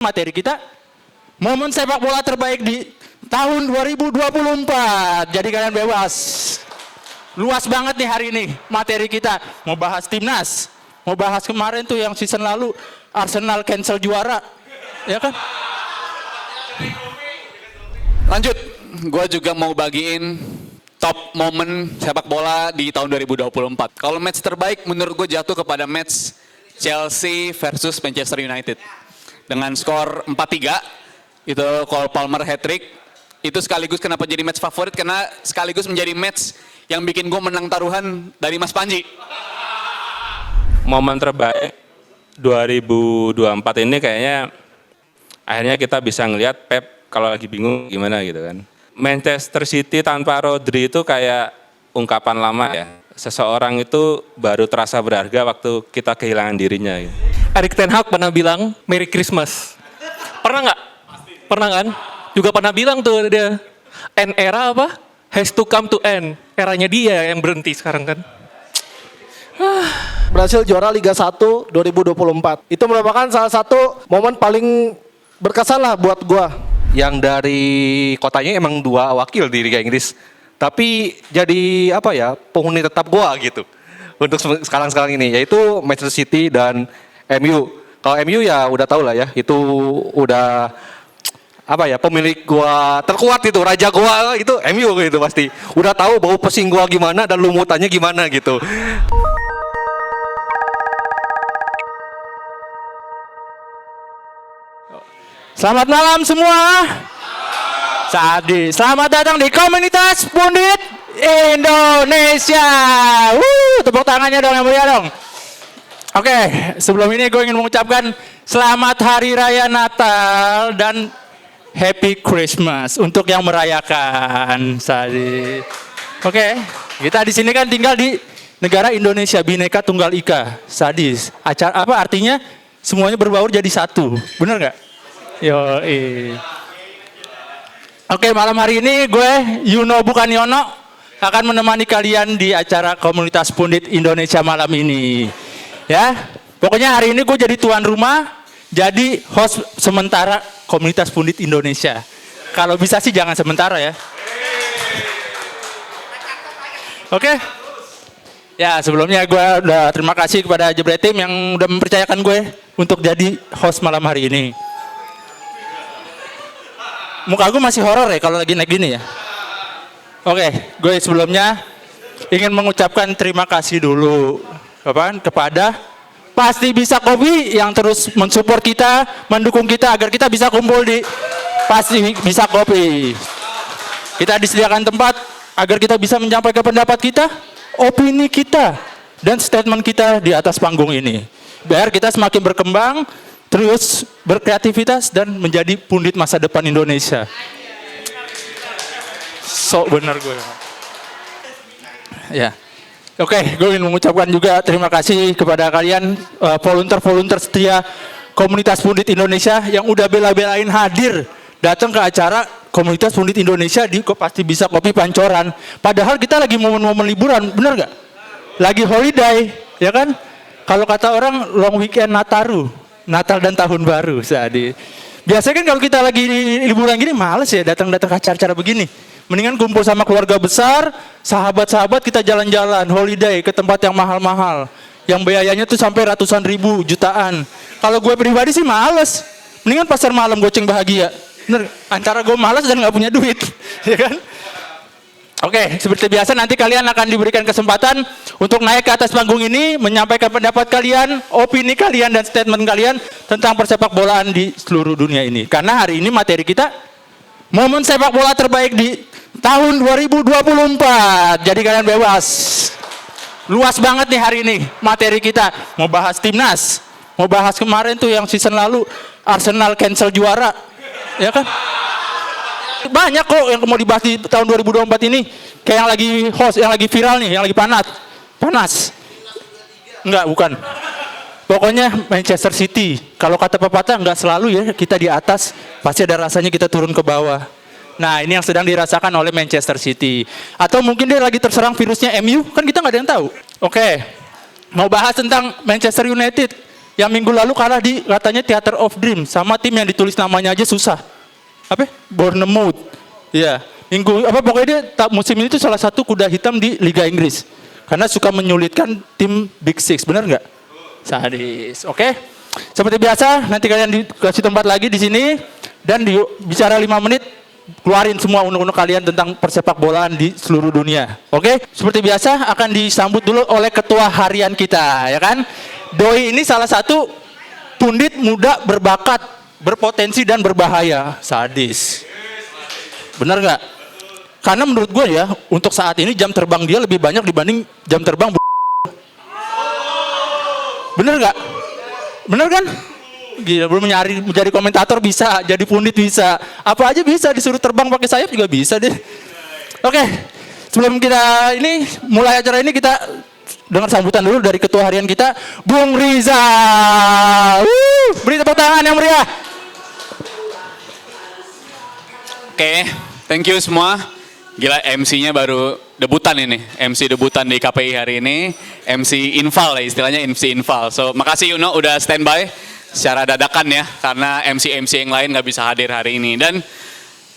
Materi kita momen sepak bola terbaik di tahun 2024. Jadi kalian bebas. Luas banget nih hari ini materi kita. Mau bahas timnas, mau bahas kemarin tuh yang season lalu Arsenal cancel juara, ya kan? Lanjut, gue juga mau bagiin top momen sepak bola di tahun 2024. Kalau match terbaik menurut gue jatuh kepada match Chelsea versus Manchester United. Dengan skor 4-3, itu Cole Palmer hat-trick. Itu sekaligus kenapa jadi match favorit, karena sekaligus menjadi match yang bikin gue menang taruhan dari Mas Panji. Momen terbaik 2024 ini kayaknya akhirnya kita bisa ngelihat Pep kalau lagi bingung gimana gitu kan. Manchester City tanpa Rodri itu kayak ungkapan lama ya. Seseorang itu baru terasa berharga waktu kita kehilangan dirinya gitu. Erik ten Hag pernah bilang Merry Christmas. Pernah nggak? Pernah kan? Juga pernah bilang tuh dia, end era apa? Has to come to end. Eranya dia yang berhenti sekarang kan. Berhasil juara Liga 1 2024. Itu merupakan salah satu momen paling berkesan lah buat gua. Yang dari kotanya emang 2 wakil di Liga Inggris. Tapi jadi apa ya, penghuni tetap gua gitu. Untuk sekarang ini, yaitu Manchester City dan MU. Kalau MU ya udah tahu lah ya, itu udah apa ya, pemilik gua terkuat itu, raja gua itu MU gitu pasti. Udah tahu bau pesing gua gimana dan lumutannya gimana gitu. Selamat malam semua. Selamat datang di komunitas Pundit Indonesia. Tepuk tangannya dong yang mulia dong. Oke, sebelum ini gue ingin mengucapkan selamat Hari Raya Natal dan Happy Christmas untuk yang merayakan. Oke, kita di sini kan tinggal di negara Indonesia, Bhinneka Tunggal Ika. Sadis. Acara apa artinya? Semuanya berbaur jadi satu. Bener nggak? Oke, malam hari ini gue Yuno bukan Yono akan menemani kalian di acara komunitas Pundit Indonesia malam ini. Ya, pokoknya hari ini gue jadi tuan rumah, jadi host sementara komunitas Pundit Indonesia. Kalau bisa sih jangan sementara ya. Oke. Ya, sebelumnya gue udah terima kasih kepada Jebret Team yang udah mempercayakan gue untuk jadi host malam hari ini. Muka gue masih horor ya kalau lagi naik gini ya. Oke, gue sebelumnya ingin mengucapkan terima kasih dulu kepada Pasti Bisa Kopi yang terus mensupport kita, mendukung kita agar kita bisa kumpul di Pasti Bisa Kopi. Kita disediakan tempat agar kita bisa menyampaikan pendapat kita, opini kita, dan statement kita di atas panggung ini. Biar kita semakin berkembang, terus berkreativitas dan menjadi pundit masa depan Indonesia. Sok bener gue. Ya. Oke, gue ingin mengucapkan juga terima kasih kepada kalian volunteer setia komunitas Pundit Indonesia yang udah bela-belain hadir datang ke acara komunitas Pundit Indonesia di Pasti Bisa Kopi Pancoran. Padahal kita lagi momen-momen liburan, bener gak? Lagi holiday, ya kan? Kalau kata orang long weekend Nataru, Natal dan Tahun Baru. Biasanya kan kalau kita lagi liburan gini males ya datang-datang ke acara-acara begini. Mendingan kumpul sama keluarga besar, sahabat-sahabat kita jalan-jalan, holiday ke tempat yang mahal-mahal. Yang biayanya tuh sampai ratusan ribu, jutaan. Kalau gue pribadi sih males. Mendingan pasar malam goceng bahagia. Bener, antara gue males dan gak punya duit. Ya kan? Oke, seperti biasa nanti kalian akan diberikan kesempatan untuk naik ke atas panggung ini, menyampaikan pendapat kalian, opini kalian, dan statement kalian tentang persepak bolaan di seluruh dunia ini. Karena hari ini materi kita, momen sepak bola terbaik di tahun 2024. Jadi kalian bebas. Luas banget nih hari ini materi kita. Mau bahas timnas, mau bahas kemarin tuh yang season lalu Arsenal cancel juara, ya kan? Banyak kok yang mau dibahas di tahun 2024 ini. Kayak yang lagi host, yang lagi viral nih, yang lagi panas. Enggak, bukan. Pokoknya Manchester City. Kalau kata pepatah enggak selalu ya kita di atas, pasti ada rasanya kita turun ke bawah. Nah, ini yang sedang dirasakan oleh Manchester City. Atau mungkin dia lagi terserang virusnya MU, kan kita nggak ada yang tahu. Oke, mau bahas tentang Manchester United yang minggu lalu kalah di katanya Theater of Dream sama tim yang ditulis namanya aja susah. Apa? Bournemouth. Iya. Pokoknya dia musim ini tuh salah satu kuda hitam di Liga Inggris. Karena suka menyulitkan tim Big Six, benar nggak? Sadis. Oke. Seperti biasa, nanti kalian dikasih tempat lagi di sini dan bicara 5 menit keluarin semua unek-unek kalian tentang persepak bolaan di seluruh dunia. Oke? Seperti biasa akan disambut dulu oleh ketua harian kita, ya kan? Doi ini salah satu pundit muda berbakat, berpotensi dan berbahaya. Sadis. Benar nggak? Karena menurut gue ya, untuk saat ini jam terbang dia lebih banyak dibanding jam terbang bener nggak? Bener kan? Gila, belum menjadi komentator bisa, jadi pundit bisa, apa aja bisa, disuruh terbang pakai sayap juga bisa deh. Oke, sebelum kita ini mulai acara ini kita dengar sambutan dulu dari ketua harian kita, Bung Riza. Beri tepuk tangan yang meriah. Oke, thank you semua. Gila, MC-nya baru debutan ini. MC debutan di KPI hari ini. MC Inval ya, istilahnya MC Inval. So, makasih Yuno udah standby secara dadakan ya. Karena MC-MC yang lain gak bisa hadir hari ini. Dan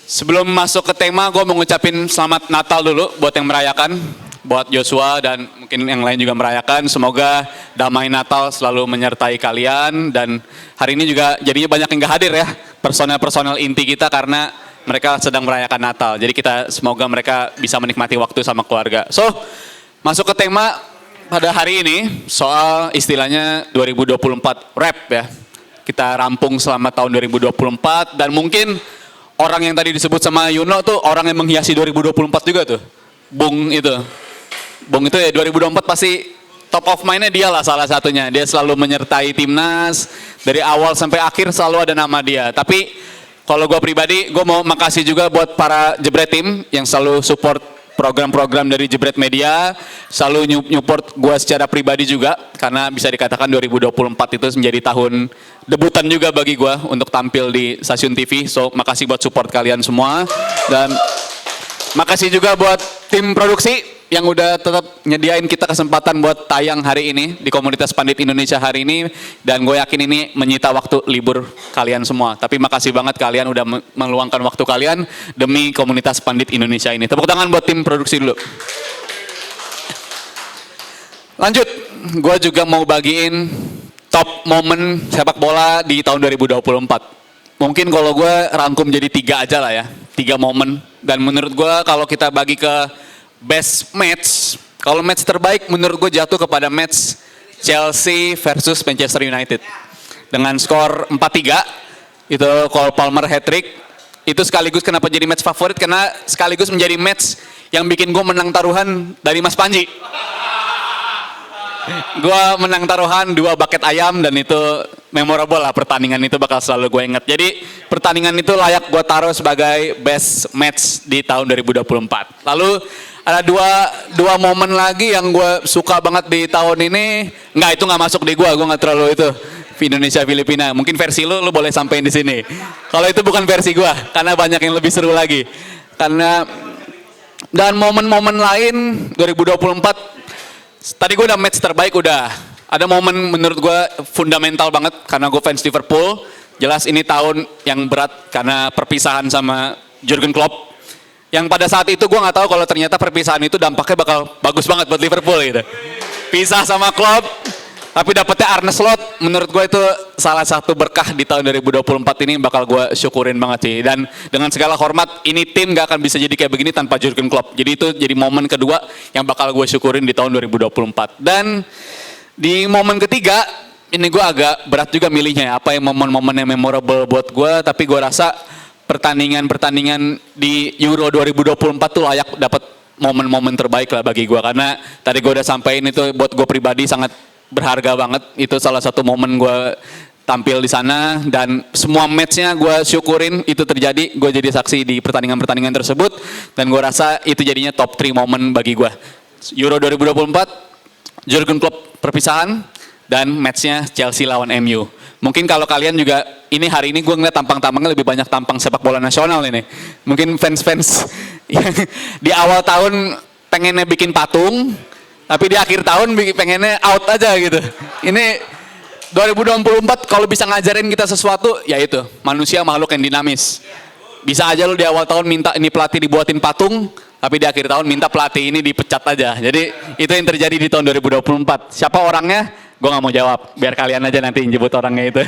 sebelum masuk ke tema, gue mau ngucapin selamat Natal dulu buat yang merayakan. Buat Joshua dan mungkin yang lain juga merayakan. Semoga damai Natal selalu menyertai kalian. Dan hari ini juga jadinya banyak yang gak hadir ya. Personel-personel inti kita karena mereka sedang merayakan Natal. Jadi kita semoga mereka bisa menikmati waktu sama keluarga. So, masuk ke tema pada hari ini soal istilahnya 2024 rap ya. Kita rampung selama tahun 2024 dan mungkin orang yang tadi disebut sama Yuno tuh orang yang menghiasi 2024 juga tuh. Bung itu ya 2024 pasti top of mind-nya dia lah salah satunya. Dia selalu menyertai timnas dari awal sampai akhir selalu ada nama dia. Tapi kalau gue pribadi, gue mau makasih juga buat para Jebret Team yang selalu support program-program dari Jebret Media, selalu support gue secara pribadi juga, karena bisa dikatakan 2024 itu menjadi tahun debutan juga bagi gue untuk tampil di stasiun TV. So, makasih buat support kalian semua, dan makasih juga buat tim produksi yang udah tetap nyediain kita kesempatan buat tayang hari ini di komunitas Pandit Indonesia hari ini, dan gue yakin ini menyita waktu libur kalian semua. Tapi makasih banget kalian udah meluangkan waktu kalian demi komunitas Pandit Indonesia ini. Tepuk tangan buat tim produksi dulu. Lanjut, gue juga mau bagiin top momen sepak bola di tahun 2024. Mungkin kalau gue rangkum jadi 3 aja lah ya, 3 momen. Dan menurut gue kalau kita bagi ke best match, kalau match terbaik menurut gue jatuh kepada match Chelsea versus Manchester United. Dengan skor 4-3, itu Cole Palmer hat-trick. Itu sekaligus kenapa jadi match favorit, karena sekaligus menjadi match yang bikin gue menang taruhan dari Mas Panji. Gue menang taruhan 2 bucket ayam dan itu memorable lah, pertandingan itu bakal selalu gue inget. Jadi pertandingan itu layak gue taruh sebagai best match di tahun 2024. Lalu ada dua momen lagi yang gue suka banget di tahun ini. Itu nggak masuk di gue nggak terlalu itu. Indonesia Filipina, mungkin versi lu boleh sampein di sini. Kalau itu bukan versi gue, karena banyak yang lebih seru lagi. Dan momen-momen lain 2024, tadi gue udah match terbaik udah. Ada momen menurut gue fundamental banget karena gue fans Liverpool. Jelas ini tahun yang berat karena perpisahan sama Jurgen Klopp. Yang pada saat itu gue nggak tahu kalau ternyata perpisahan itu dampaknya bakal bagus banget buat Liverpool gitu. Pisah sama Klopp, tapi dapetnya Arne Slot. Menurut gue itu salah satu berkah di tahun 2024 ini, bakal gue syukurin banget sih. Dan dengan segala hormat, ini tim gak akan bisa jadi kayak begini tanpa Jurgen Klopp. Jadi itu jadi momen kedua yang bakal gue syukurin di tahun 2024. Dan di momen ketiga, ini gue agak berat juga milihnya. Apa yang momen-momen yang memorable buat gue, tapi gue rasa pertandingan di Euro 2024 tuh layak dapat momen-momen terbaik lah bagi gue. Karena tadi gue udah sampein itu buat gue pribadi sangat berharga banget. Itu salah satu momen gue tampil di sana dan semua matchnya gue syukurin itu terjadi. Gue jadi saksi di pertandingan-pertandingan tersebut dan gue rasa itu jadinya top 3 momen bagi gue. Euro 2024, Jurgen Klopp perpisahan, dan matchnya Chelsea lawan MU. Mungkin kalau kalian juga, ini hari ini gue ngeliat tampang-tampangnya lebih banyak tampang sepak bola nasional ini. Mungkin fans-fans yang di awal tahun pengennya bikin patung, tapi di akhir tahun pengennya out aja gitu. Ini 2024 kalau bisa ngajarin kita sesuatu, ya itu, manusia makhluk yang dinamis. Bisa aja lu di awal tahun minta ini pelatih dibuatin patung, tapi di akhir tahun minta pelatih ini dipecat aja. Jadi itu yang terjadi di tahun 2024. Siapa orangnya? Gue nggak mau jawab. Biar kalian aja nanti nyebut orangnya itu.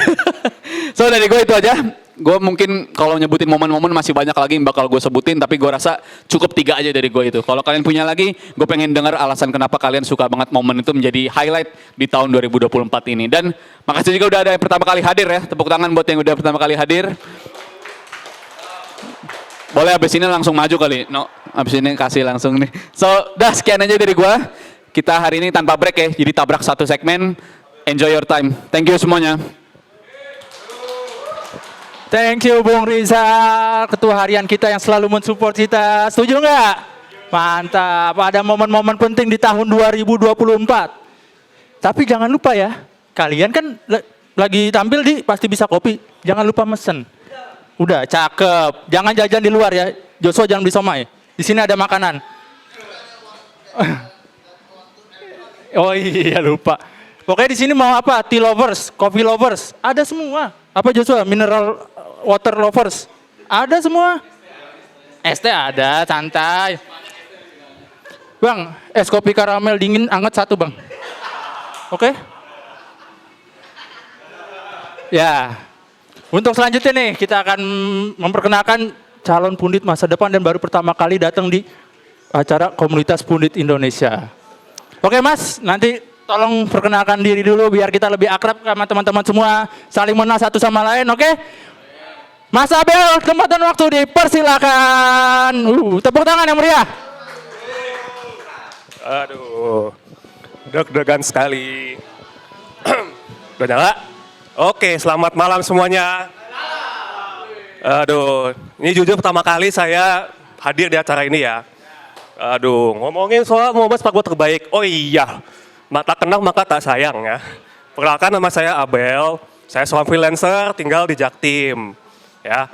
So dari gue itu aja. Gue mungkin kalau nyebutin momen-momen masih banyak lagi yang bakal gue sebutin, tapi gue rasa cukup 3 aja dari gue itu. Kalau kalian punya lagi, gue pengen dengar alasan kenapa kalian suka banget momen itu menjadi highlight di tahun 2024 ini. Dan makasih juga udah ada yang pertama kali hadir ya. Tepuk tangan buat yang udah pertama kali hadir. Boleh abis ini langsung maju kali, no? Abis ini kasih langsung nih. So, dah sekian aja dari gue. Kita hari ini tanpa break ya, jadi tabrak 1 segmen. Enjoy your time. Thank you semuanya. Thank you Bung Rizal, ketua harian kita yang selalu mensupport kita. Setuju nggak? Mantap. Ada momen-momen penting di tahun 2024. Tapi jangan lupa ya, kalian kan lagi tampil di Pasti Bisa Kopi. Jangan lupa mesen. Udah, cakep. Jangan jajan di luar ya. Joshua jangan beli somai. Di sini ada makanan. Oh iya lupa. Pokoknya di sini mau apa? Tea lovers, coffee lovers, ada semua. Apa Joshua? Mineral water lovers, ada semua. Es teh ada, santai. Bang, es kopi karamel dingin anget 1 bang. Oke? Ya. Untuk selanjutnya nih, kita akan memperkenalkan calon pundit masa depan dan baru pertama kali datang di acara Komunitas Pundit Indonesia. Oke Mas, nanti tolong perkenalkan diri dulu biar kita lebih akrab sama teman-teman semua, saling mengenal satu sama lain, oke? Mas Abel, tempat dan waktu dipersilakan. Tepuk tangan yang meriah. Aduh, deg-degan sekali. Udah nyala? Oke, selamat malam semuanya. Aduh, ini jujur pertama kali saya hadir di acara ini ya. Aduh, ngomongin soal momen sepak bola terbaik. Oh iya, tak kenal maka tak sayang ya. Perkenalkan nama saya Abel, saya seorang freelancer tinggal di Jaktim. Ya,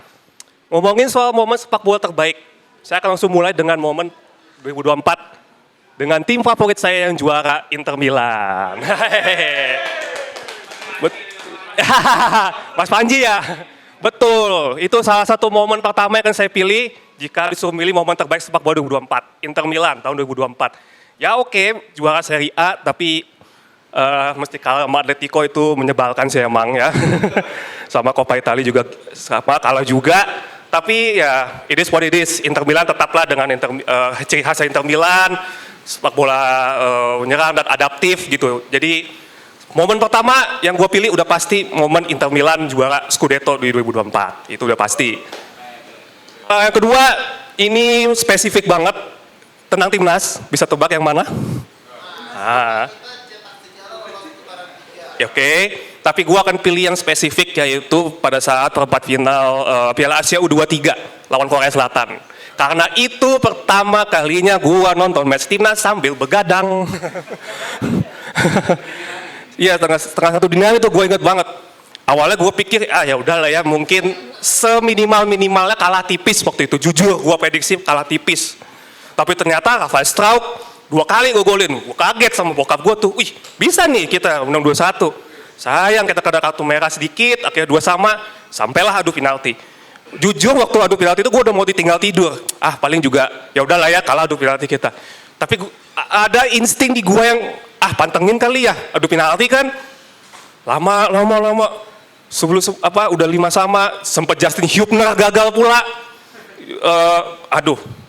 ngomongin soal momen sepak bola terbaik, saya akan langsung mulai dengan momen 2024 dengan tim favorit saya yang juara, Inter Milan. Mas Panji ya, betul. Itu salah satu momen pertama yang akan saya pilih jika disuruh milih momen terbaik sepak bola 2024, Inter Milan tahun 2024. Ya oke, juara Serie A, tapi mesti kalah sama Atletico itu menyebalkan sih emang ya. Sama Coppa Italia juga sama kalah juga. Tapi ya, it is what it is. Inter Milan tetaplah dengan ciri khas Inter Milan, sepak bola menyerang dan adaptif gitu. Jadi momen pertama yang gue pilih udah pasti momen Inter Milan juara Scudetto di 2024. Itu udah pasti. Yang kedua, ini spesifik banget tentang timnas. Bisa tebak yang mana? Oke. Tapi gue akan pilih yang spesifik, yaitu pada saat perempat final Piala Asia U23 lawan Korea Selatan. Karena itu pertama kalinya gue nonton match timnas sambil begadang. Iya, setengah 1 dini itu gue inget banget. Awalnya gue pikir, ya udahlah ya, mungkin seminimal-minimalnya kalah tipis waktu itu. Jujur, gue prediksi kalah tipis. Tapi ternyata Rafael Strauch 2 kali gue golin. Gue kaget sama bokap gue tuh, wih bisa nih kita menang 2-1. Sayang kita kena kartu merah sedikit, akhirnya 2 sama, sampailah adu penalti. Jujur waktu adu penalti itu gue udah mau ditinggal tidur. Paling juga, ya udahlah ya kalah adu penalti kita. Tapi ada insting di gue yang, pantengin kali ya, adu penalti kan. Lama. Sebelum udah 5 sama, sempat Justin Hubner gagal pula.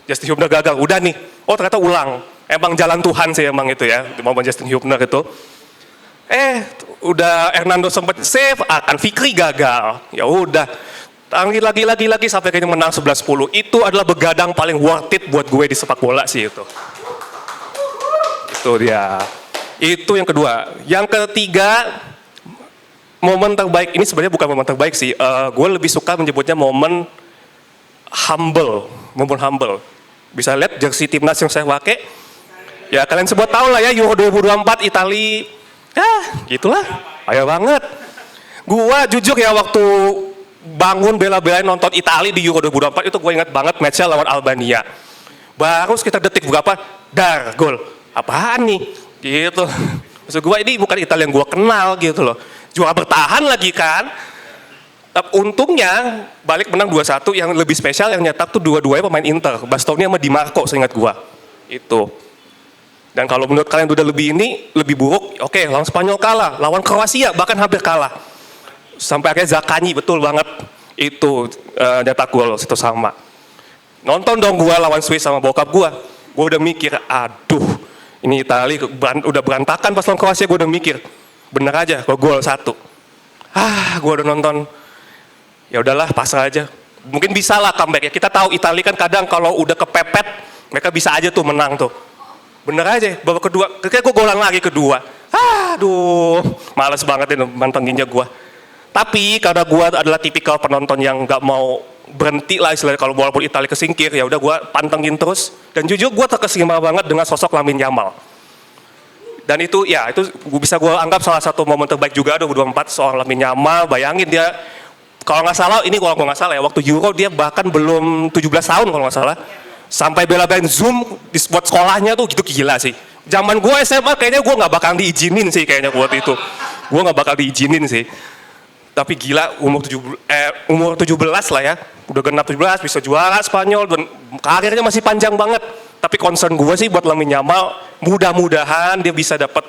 Justin Hubner gagal, udah nih. Oh ternyata ulang. Emang jalan Tuhan sih emang itu ya, momen Justin Hubner itu. Udah Hernando sempat save, akan Fikri gagal. Ya udah. Lagi sampai kayaknya menang 11-10. Itu adalah begadang paling worth it buat gue di sepak bola sih itu. Itu dia. Itu yang kedua. Yang ketiga, momen terbaik, ini sebenarnya bukan momen terbaik sih, gue lebih suka menyebutnya momen humble. Bisa lihat jersey timnas yang saya pakai, ya kalian semua tahu lah ya, Euro 2024 Itali, gitulah, payah banget. Gue jujur ya, waktu bangun bela-belain nonton Itali di Euro 2024, itu gue ingat banget match-nya lawan Albania. Baru sekitar detik berapa, gol, apaan nih, gitu. Maksud gue ini bukan Italia yang gue kenal gitu loh. juara bertahan lagi kan. Untungnya balik menang 2-1, yang lebih spesial yang nyetak tuh dua-duanya pemain Inter, Bastoni sama Di Marco seingat gua. Itu. Dan kalau menurut kalian udah lebih buruk, oke, lawan Spanyol kalah, lawan Kroasia bahkan hampir kalah. Sampai akhirnya Zaccagni, betul banget itu nyetak gol itu sama. Nonton dong gua lawan Swiss sama bokap gua udah mikir, aduh, ini Itali udah berantakan pas lawan Kroasia, gua udah mikir, bener aja kalau gol 1. Gua udah nonton, ya udahlah pasrah aja. Mungkin bisa lah comeback ya. Kita tahu Itali kan kadang kalau udah kepepet, mereka bisa aja tuh menang tuh. Bener aja, babak kedua, kayak gue golan lagi kedua. Aduh, males banget ini mantenginnya gue. Tapi karena gue adalah tipikal penonton yang nggak mau berhenti lah istilahnya, kalau walaupun Italia kesingkir, ya udah gue pantengin terus. Dan jujur gue terkesima banget dengan sosok Lamine Yamal. Dan itu ya, itu bisa gue anggap salah satu momen terbaik juga 2024 soal Lamine Yamal. Bayangin dia, kalau nggak salah, ini kalau nggak salah ya, waktu Euro dia bahkan belum 17 tahun kalau nggak salah. Sampai bela-belain Zoom di buat sekolahnya tuh gitu, gila sih. Zaman gue SMA kayaknya gue nggak bakal diizinin sih kayaknya buat itu. Gue nggak bakal diizinin sih. Tapi gila umur 17 lah ya. Udah genap 17 bisa juara Spanyol dan karirnya masih panjang banget. Tapi concern gue sih buat Lamine Yamal, mudah-mudahan dia bisa dapat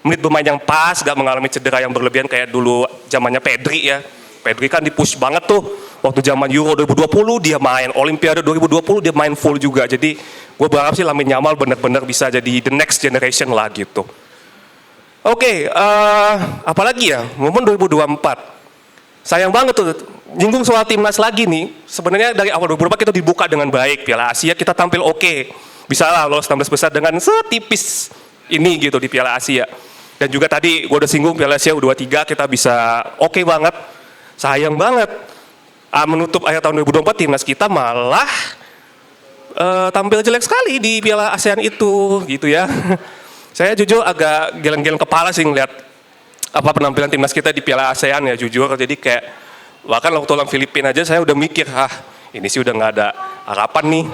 menit bermain yang pas, gak mengalami cedera yang berlebihan kayak dulu zamannya Pedri ya. Pedri kan di-push banget tuh. Waktu zaman Euro 2020 dia main, Olimpiade 2020 dia main full juga. Jadi gue berharap sih Lamine Yamal benar-benar bisa jadi the next generation lah gitu. Oke, apalagi ya, momen 2024. Sayang banget tuh, nyinggung soal timnas lagi nih. Sebenarnya dari awal 2024 kita dibuka dengan baik. Piala Asia kita tampil oke. Bisa lah lolos 16 besar dengan setipis ini gitu di Piala Asia. Dan juga tadi gue udah singgung Piala Asia U23 kita bisa oke banget. Sayang banget. Menutup akhir tahun 2024 timnas kita malah tampil jelek sekali di Piala ASEAN itu gitu ya. Saya jujur agak geleng-geleng kepala sih ngeliat penampilan timnas kita di Piala ASEAN ya jujur. Jadi kayak bahkan waktu lawan Filipina aja saya udah mikir, ini sih udah nggak ada harapan nih.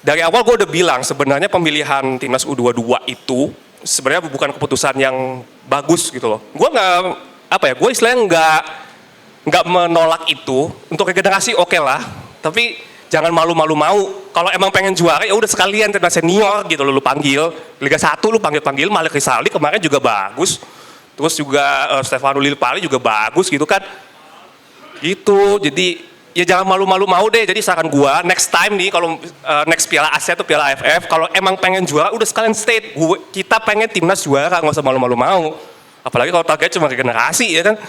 Dari awal gue udah bilang sebenarnya pemilihan timnas U22 itu sebenarnya bukan keputusan yang bagus gitu loh. Gue gue istilahnya nggak menolak itu untuk regenerasi oke lah, tapi jangan malu-malu mau. Kalau emang pengen juara ya udah sekalian timnas senior gitu lu panggil Liga 1 lu panggil Malik Rizaldi kemarin juga bagus, terus juga Stefano Lillipali juga bagus gitu kan, gitu. Jadi ya jangan malu-malu mau deh. Jadi saran gua next time nih kalau next Piala Asia atau Piala AFF kalau emang pengen juara udah sekalian state kita pengen timnas juara, nggak usah malu-malu mau. Apalagi kalau target cuma regenerasi ya kan.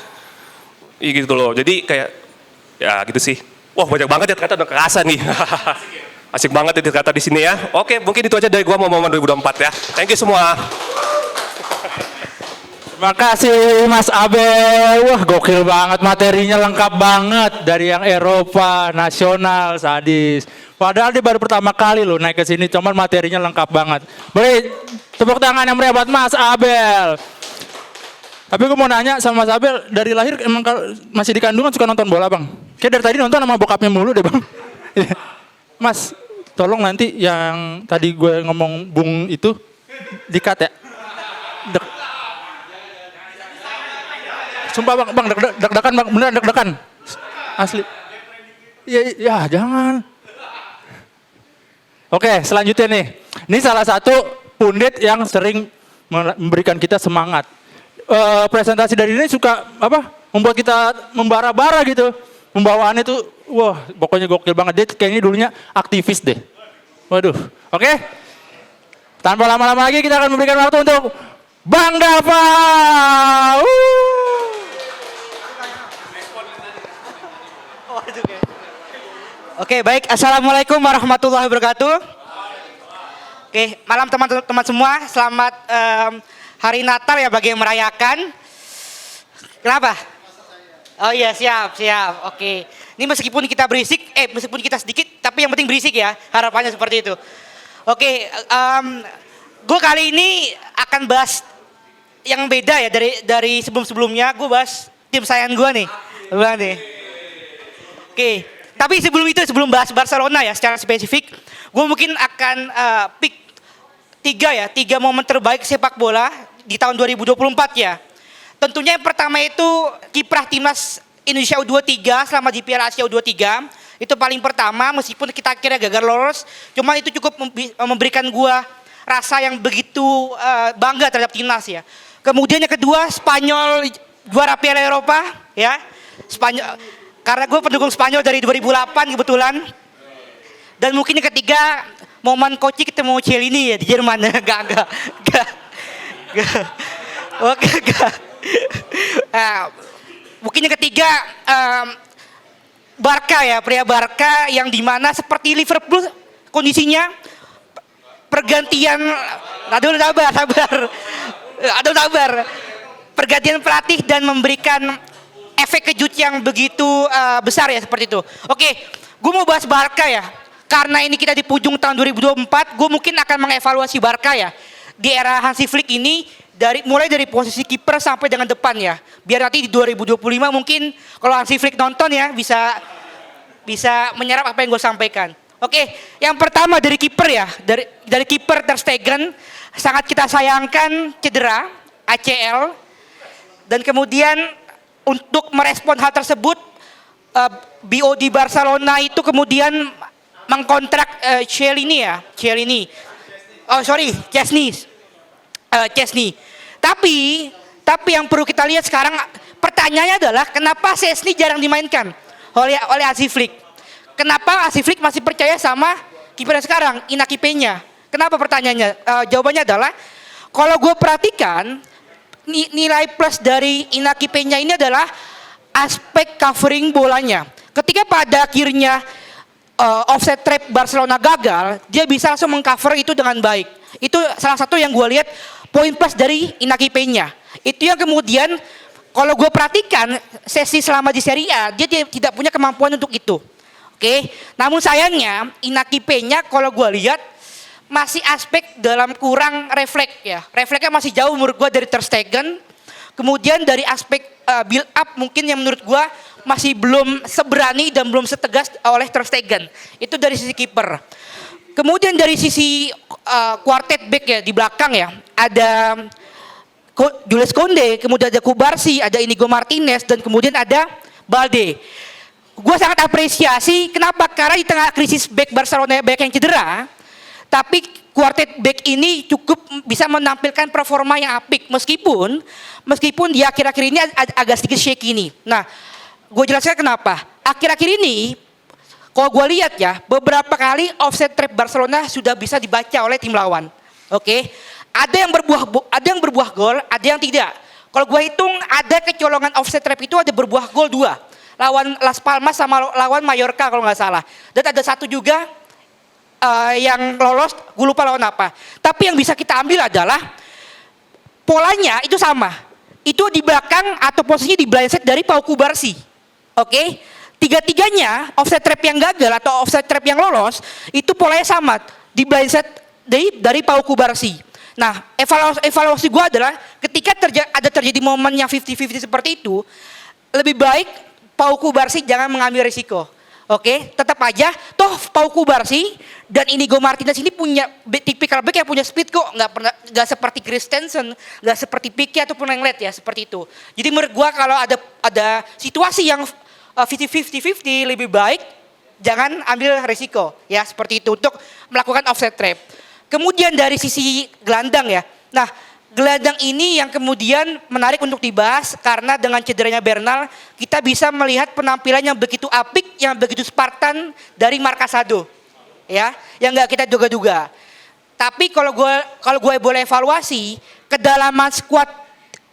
Gitu loh, jadi kayak ya gitu sih. Wah banyak banget ya ternyata udah kerasa nih. Asik banget ya ternyata di sini ya. Oke, mungkin itu aja dari gua momen 2024 ya. Thank you semua. Terima kasih Mas Abel. Wah gokil banget, materinya lengkap banget. Dari yang Eropa, nasional, sadis. Padahal dia baru pertama kali loh naik ke sini, cuman materinya lengkap banget. Boleh tepuk tangan yang meriah buat Mas Abel. Tapi gue mau nanya sama Mas Abel, dari lahir emang masih di kandungan suka nonton bola bang? Kayak dari tadi nonton sama bokapnya mulu deh bang. Mas, tolong nanti yang tadi gue ngomong bung itu, di-cut ya. Sumpah bang, deg-degan bang, beneran deg-degan. Asli. Ya jangan. Oke, selanjutnya nih. Ini salah satu pundit yang sering memberikan kita semangat. Presentasi dari ini suka membuat kita membara-bara gitu. Pembawaannya tuh wah pokoknya gokil banget. Dia kayaknya dulunya aktivis deh. Waduh. Oke. Tanpa lama-lama lagi kita akan memberikan waktu untuk Bang Dava. Oke, baik. Assalamualaikum warahmatullahi wabarakatuh. Oke, malam teman-teman semua. Selamat Hari Natal ya bagi yang merayakan. Kenapa? Oh iya, siap. Oke. Ini meskipun kita berisik, meskipun kita sedikit, tapi yang penting berisik ya. Harapannya seperti itu. Oke, gue kali ini akan bahas yang beda ya dari sebelum-sebelumnya. Gue bahas tim sayangan gue nih. Oke, tapi sebelum bahas Barcelona ya secara spesifik, gue mungkin akan pick 3 momen terbaik sepak bola di tahun 2024 ya. Tentunya yang pertama itu kiprah timnas Indonesia U23 selama di Piala Asia U23. Itu paling pertama, meskipun kita akhirnya gagal lolos, cuman itu cukup memberikan gua rasa yang begitu bangga terhadap timnas ya. Kemudian yang kedua, Spanyol juara Piala Eropa ya. Spanyol, karena gue pendukung Spanyol dari 2008 kebetulan. Dan mungkin yang ketiga, momen Koci ketemu Chiellini ya di Jerman. Enggak. Oke, enggak. Mungkin yang ketiga, Barca ya, pria Barca yang dimana seperti Liverpool kondisinya pergantian, sabar. Pergantian pelatih dan memberikan efek kejut yang begitu besar ya seperti itu. Oke, gue mau bahas Barca ya. Karena ini kita di ujung tahun 2024, gue mungkin akan mengevaluasi Barca ya. Di era Hansi Flick ini, mulai dari posisi kiper sampai dengan depan ya. Biar nanti di 2025 mungkin kalau Hansi Flick nonton ya bisa menyerap apa yang gue sampaikan. Oke, yang pertama dari kiper ya, dari kiper Ter Stegen sangat kita sayangkan cedera ACL, dan kemudian untuk merespon hal tersebut BO di Barcelona itu kemudian mengkontrak Chesney. Tapi yang perlu kita lihat sekarang pertanyaannya adalah kenapa Chesney jarang dimainkan oleh Hansi Flick? Kenapa Hansi Flick masih percaya sama kipernya sekarang, Inaki Peña? Kenapa pertanyaannya? Jawabannya adalah kalau gue perhatikan nilai plus dari Inaki Peña ini adalah aspek covering bolanya. Ketika pada akhirnya offset trap Barcelona gagal, dia bisa langsung mengcover itu dengan baik. Itu salah satu yang gue lihat poin plus dari Inaki Peña. Itu yang kemudian kalau gue perhatikan sesi selama di Serie A, dia tidak punya kemampuan untuk itu. Oke, namun sayangnya Inaki Peña kalau gue lihat masih aspek dalam kurang refleks ya. Refleksnya masih jauh menurut gue dari Ter Stegen. Kemudian dari aspek build up mungkin yang menurut gue masih belum seberani dan belum setegas oleh Ter Stegen. Itu dari sisi kiper. Kemudian dari sisi quartet back ya di belakang ya, ada Jules Koundé, kemudian ada Kubarsi, ada Inigo Martinez, dan kemudian ada Balde. Gue sangat apresiasi, kenapa? Karena di tengah krisis back Barcelona banyak yang cedera, tapi quartet back ini cukup bisa menampilkan performa yang apik meskipun di akhir-akhir ini agak sedikit shaky ini. Nah, gue jelaskan kenapa. Akhir-akhir ini, kalau gue lihat ya, beberapa kali offset trap Barcelona sudah bisa dibaca oleh tim lawan. Oke, ada yang berbuah gol, ada yang tidak. Kalau gue hitung, ada kecolongan offset trap itu ada berbuah gol 2. Lawan Las Palmas sama lawan Mallorca kalau nggak salah. Dan ada satu juga yang lolos, gue lupa lawan apa. Tapi yang bisa kita ambil adalah polanya itu sama. Itu di belakang atau posisinya di blind set dari Pau Kubarsi. Oke, tiga-tiganya offset trap yang gagal atau offset trap yang lolos itu polanya sama di blind set dari Pau Kubarsi. Nah, evaluasi gue adalah ketika terjadi momen yang 50-50 seperti itu, lebih baik Pau Kubarsi jangan mengambil risiko. Oke, tetap aja toh Pau Kubarsi dan Inigo Martinez ini punya tipikal back yang punya speed kok, nggak seperti Christensen, nggak seperti Pique ataupun Lenglet ya, seperti itu. Jadi menurut gua kalau ada situasi yang 50-50 lebih baik jangan ambil risiko ya, seperti itu untuk melakukan offset trap. Kemudian dari sisi gelandang ya. Nah, gelandang ini yang kemudian menarik untuk dibahas karena dengan cederanya Bernal kita bisa melihat penampilan yang begitu apik, yang begitu Spartan dari Marcasado, ya, yang nggak kita duga-duga. Tapi kalau gue boleh evaluasi, kedalaman skuad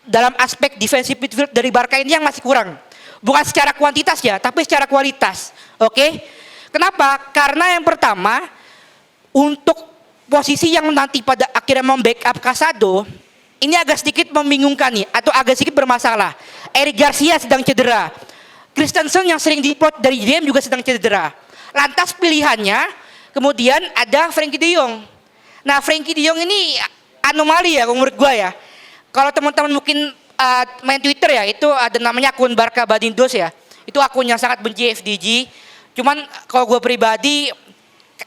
dalam aspek defensive midfield dari Barca ini yang masih kurang, bukan secara kuantitas ya, tapi secara kualitas. Oke, kenapa? Karena yang pertama untuk posisi yang nanti pada akhirnya membackup Casado ini agak sedikit membingungkan nih, atau agak sedikit bermasalah. Eric Garcia sedang cedera. Christensen yang sering diplot dari DM juga sedang cedera. Lantas pilihannya, kemudian ada Frenkie de Jong. Nah, Frenkie de Jong ini anomali ya menurut gue ya. Kalau teman-teman mungkin main Twitter ya, itu ada namanya akun Barca Badindos ya. Itu akun yang sangat benci FDG. Cuman kalau gue pribadi,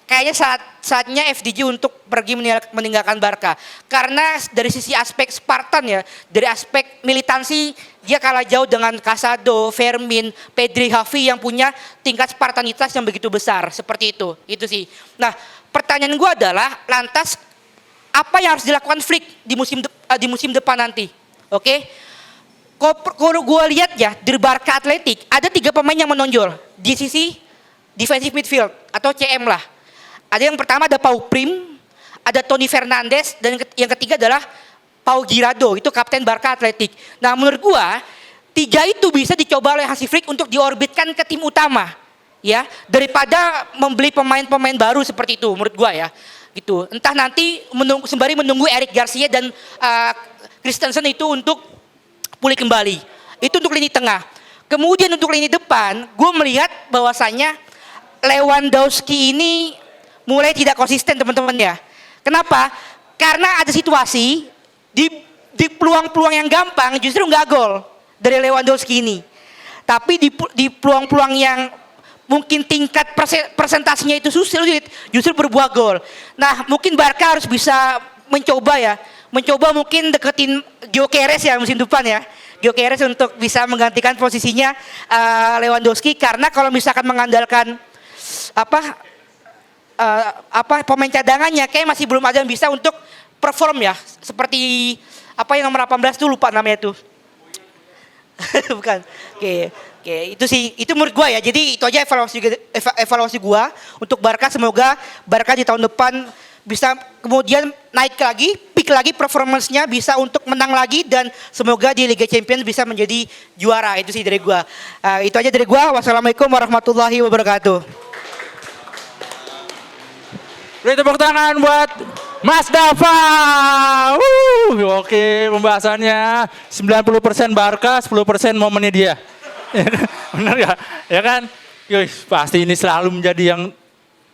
kayaknya saatnya FDG untuk pergi meninggalkan Barca. Karena dari sisi aspek Spartan ya, dari aspek militansi dia kalah jauh dengan Casado, Fermin, Pedri, Xavi yang punya tingkat Spartanitas yang begitu besar. Seperti itu sih. Nah, pertanyaan gue adalah lantas apa yang harus dilakukan Flick di musim depan nanti? Oke? Kalau gue lihat ya di Barca Athletic ada 3 pemain yang menonjol di sisi defensive midfield atau CM lah. Ada yang pertama ada Pau Prim, ada Tony Fernandes, dan yang ketiga adalah Pau Girado, itu kapten Barca Athletic. Nah menurut gua 3 itu bisa dicoba oleh Hansi Flick untuk diorbitkan ke tim utama, ya daripada membeli pemain-pemain baru seperti itu menurut gua ya. Gitu. Entah nanti sembari menunggu Eric Garcia dan Christensen itu untuk pulih kembali. Itu untuk lini tengah. Kemudian untuk lini depan, gue melihat bahwasanya Lewandowski ini mulai tidak konsisten teman-teman ya. Kenapa? Karena ada situasi di peluang-peluang yang gampang justru nggak gol dari Lewandowski ini. Tapi di peluang-peluang yang mungkin tingkat persentasenya itu sulit justru berbuah gol. Nah mungkin Barca harus bisa mencoba mungkin deketin Gyökeres ya musim depan ya. Gyökeres untuk bisa menggantikan posisinya Lewandowski, karena kalau misalkan mengandalkan pemain cadangannya kayak masih belum ada yang bisa untuk perform ya, seperti yang nomor 18 tuh lupa namanya tuh. Bukan. Oke, itu sih, itu menurut gua ya. Jadi itu aja evaluasi gua untuk Barca. Semoga Barca di tahun depan bisa kemudian naik lagi, peak lagi performance-nya, bisa untuk menang lagi, dan semoga di Liga Champions bisa menjadi juara. Itu sih dari gua. Itu aja dari gua. Wassalamualaikum warahmatullahi wabarakatuh. Beri tepuk tangan buat Mas Dava. Oke, pembahasannya 90% Barca, 10% momennya dia. Benar ya? Ya kan? Yus, pasti ini selalu menjadi yang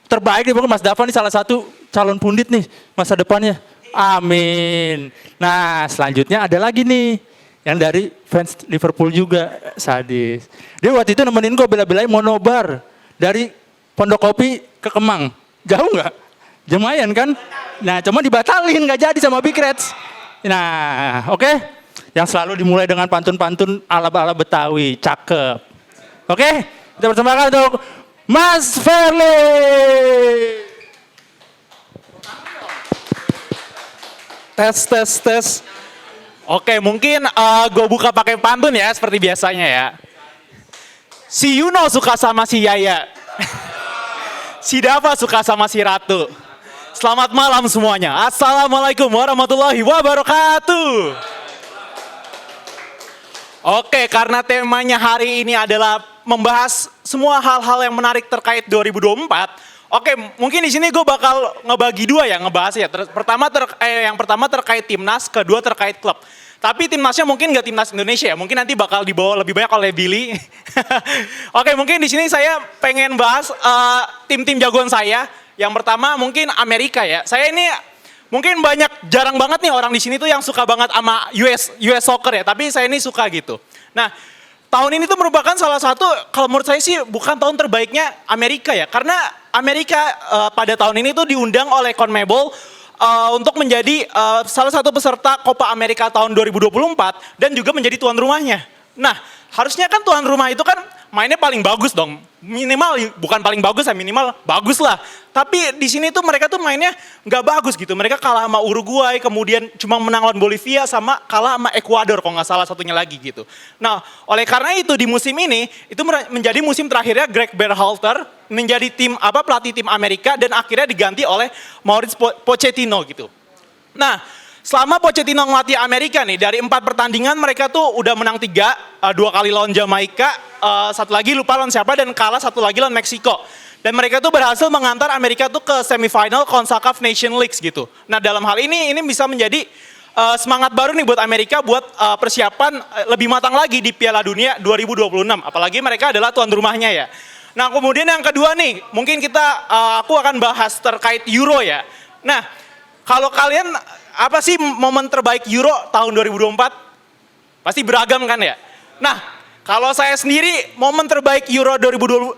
terbaik nih. Mas Dava ini salah satu calon pundit nih masa depannya. Amin. Nah, selanjutnya ada lagi nih yang dari fans Liverpool juga, sadis. Dia waktu itu nemenin gue bela-belain mau nobar dari Pondok Kopi ke Kemang. Jauh nggak? Lumayan kan? Nah, cuma dibatalin, nggak jadi sama Big Reds. Nah, oke. Yang selalu dimulai dengan pantun-pantun ala-ala Betawi, cakep. Oke, kita persembahkan untuk Mas Verly. Tes. Oke, mungkin gue buka pakai pantun ya, seperti biasanya ya. Si Yuno suka sama si Yaya. Si Dava suka sama si Ratu. Selamat malam semuanya. Assalamualaikum warahmatullahi wabarakatuh. Oke, karena temanya hari ini adalah membahas semua hal-hal yang menarik terkait 2024. Oke, mungkin di sini gue bakal ngebagi 2 ya, ngebahas ya. Yang pertama terkait timnas, kedua terkait klub. Tapi timnasnya mungkin nggak timnas Indonesia ya, mungkin nanti bakal dibawa lebih banyak oleh Billy. Oke, mungkin di sini saya pengen bahas tim-tim jagoan saya. Yang pertama mungkin Amerika ya. Saya ini mungkin jarang banget nih orang di sini tuh yang suka banget sama US soccer ya, tapi saya ini suka gitu. Nah, tahun ini tuh merupakan salah satu, kalau menurut saya sih bukan tahun terbaiknya Amerika ya, karena Amerika pada tahun ini tuh diundang oleh CONMEBOL untuk menjadi salah satu peserta Copa America tahun 2024 dan juga menjadi tuan rumahnya. Nah, harusnya kan tuan rumah itu kan mainnya paling bagus dong. Minimal, bukan paling bagus ya, minimal bagus lah. Tapi di sini tuh mereka tuh mainnya nggak bagus gitu. Mereka kalah sama Uruguay, kemudian cuma menang lawan Bolivia, sama kalah sama Ekuador kalau nggak salah satunya lagi gitu. Nah, oleh karena itu di musim ini, itu menjadi musim terakhirnya Greg Berhalter menjadi pelatih tim Amerika, dan akhirnya diganti oleh Mauricio Pochettino gitu. Nah, selama Pochettino ngelatih Amerika nih, dari 4 pertandingan mereka tuh udah menang 3, 2 kali lawan Jamaika, 1 lagi lupa lawan siapa, dan kalah 1 lagi lawan Meksiko. Dan mereka tuh berhasil mengantar Amerika tuh ke semifinal CONCACAF Nation League gitu. Nah, dalam hal ini bisa menjadi semangat baru nih buat Amerika buat persiapan lebih matang lagi di Piala Dunia 2026. Apalagi mereka adalah tuan rumahnya ya. Nah, kemudian yang kedua nih, mungkin aku akan bahas terkait Euro ya. Nah, kalau kalian apa sih momen terbaik Euro tahun 2024? Pasti beragam kan ya? Nah, Kalau saya sendiri, momen terbaik Euro 2024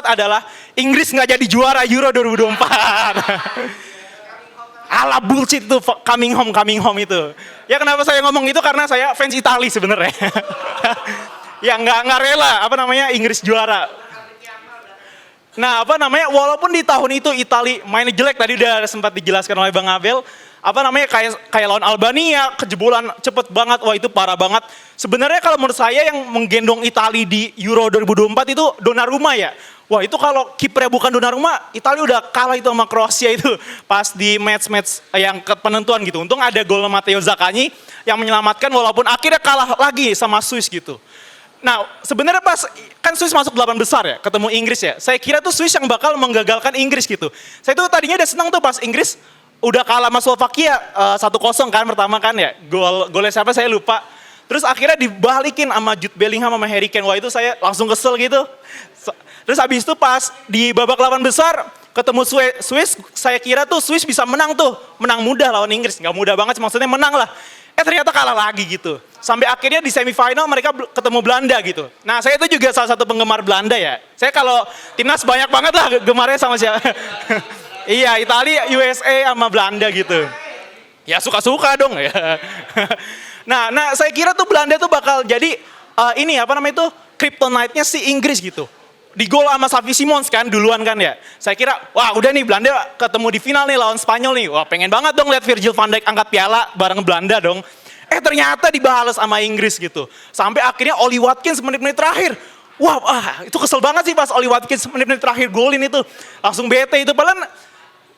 adalah Inggris nggak jadi juara Euro 2024. Ala bullshit itu coming home itu. Ya kenapa saya ngomong itu karena saya fans Itali sebenarnya. Ya nggak rela Inggris juara. Nah walaupun di tahun itu Itali mainnya jelek, tadi udah sempat dijelaskan oleh Bang Abel, kayak lawan Albania, kejebolan cepet banget, wah itu parah banget. Sebenarnya kalau menurut saya yang menggendong Itali di Euro 2024 itu Donnarumma ya. Wah itu kalau kipernya bukan Donnarumma, Italia udah kalah itu sama Kroasia itu pas di match-match yang penentuan gitu. Untung ada gol Matteo Zaccagni yang menyelamatkan walaupun akhirnya kalah lagi sama Swiss gitu. Nah sebenarnya pas kan Swiss masuk 8 besar ya, ketemu Inggris ya. Saya kira tuh Swiss yang bakal menggagalkan Inggris gitu. Saya tuh tadinya udah senang tuh pas Inggris udah kalah sama Slovakia 1-0 kan pertama kan ya. Golnya siapa saya lupa. Terus akhirnya dibalikin sama Jude Bellingham sama Harry Kane. Wah itu saya langsung kesel gitu. Terus habis itu pas di babak 8 besar ketemu Swiss, saya kira tuh Swiss bisa menang tuh. Menang mudah lawan Inggris. Nggak mudah banget maksudnya menang lah. Ternyata kalah lagi gitu. Sampai akhirnya di semifinal mereka ketemu Belanda gitu. Nah saya itu juga salah satu penggemar Belanda ya. Saya kalau timnas banyak banget lah gemarnya sama siapa. Iya, Italia, USA sama Belanda gitu. Ya suka-suka dong ya. Nah, saya kira tuh Belanda tuh bakal jadi kryptonite-nya si Inggris gitu. Di gol sama Xavi Simons kan duluan kan ya. Saya kira, wah udah nih Belanda ketemu di final nih lawan Spanyol nih. Wah pengen banget dong lihat Virgil van Dijk angkat piala bareng Belanda dong. Ternyata dibales sama Inggris gitu. Sampai akhirnya Oli Watkins menit-menit terakhir. Wah, itu kesel banget sih pas Oli Watkins menit-menit terakhir golin itu. Langsung bete itu. Padahal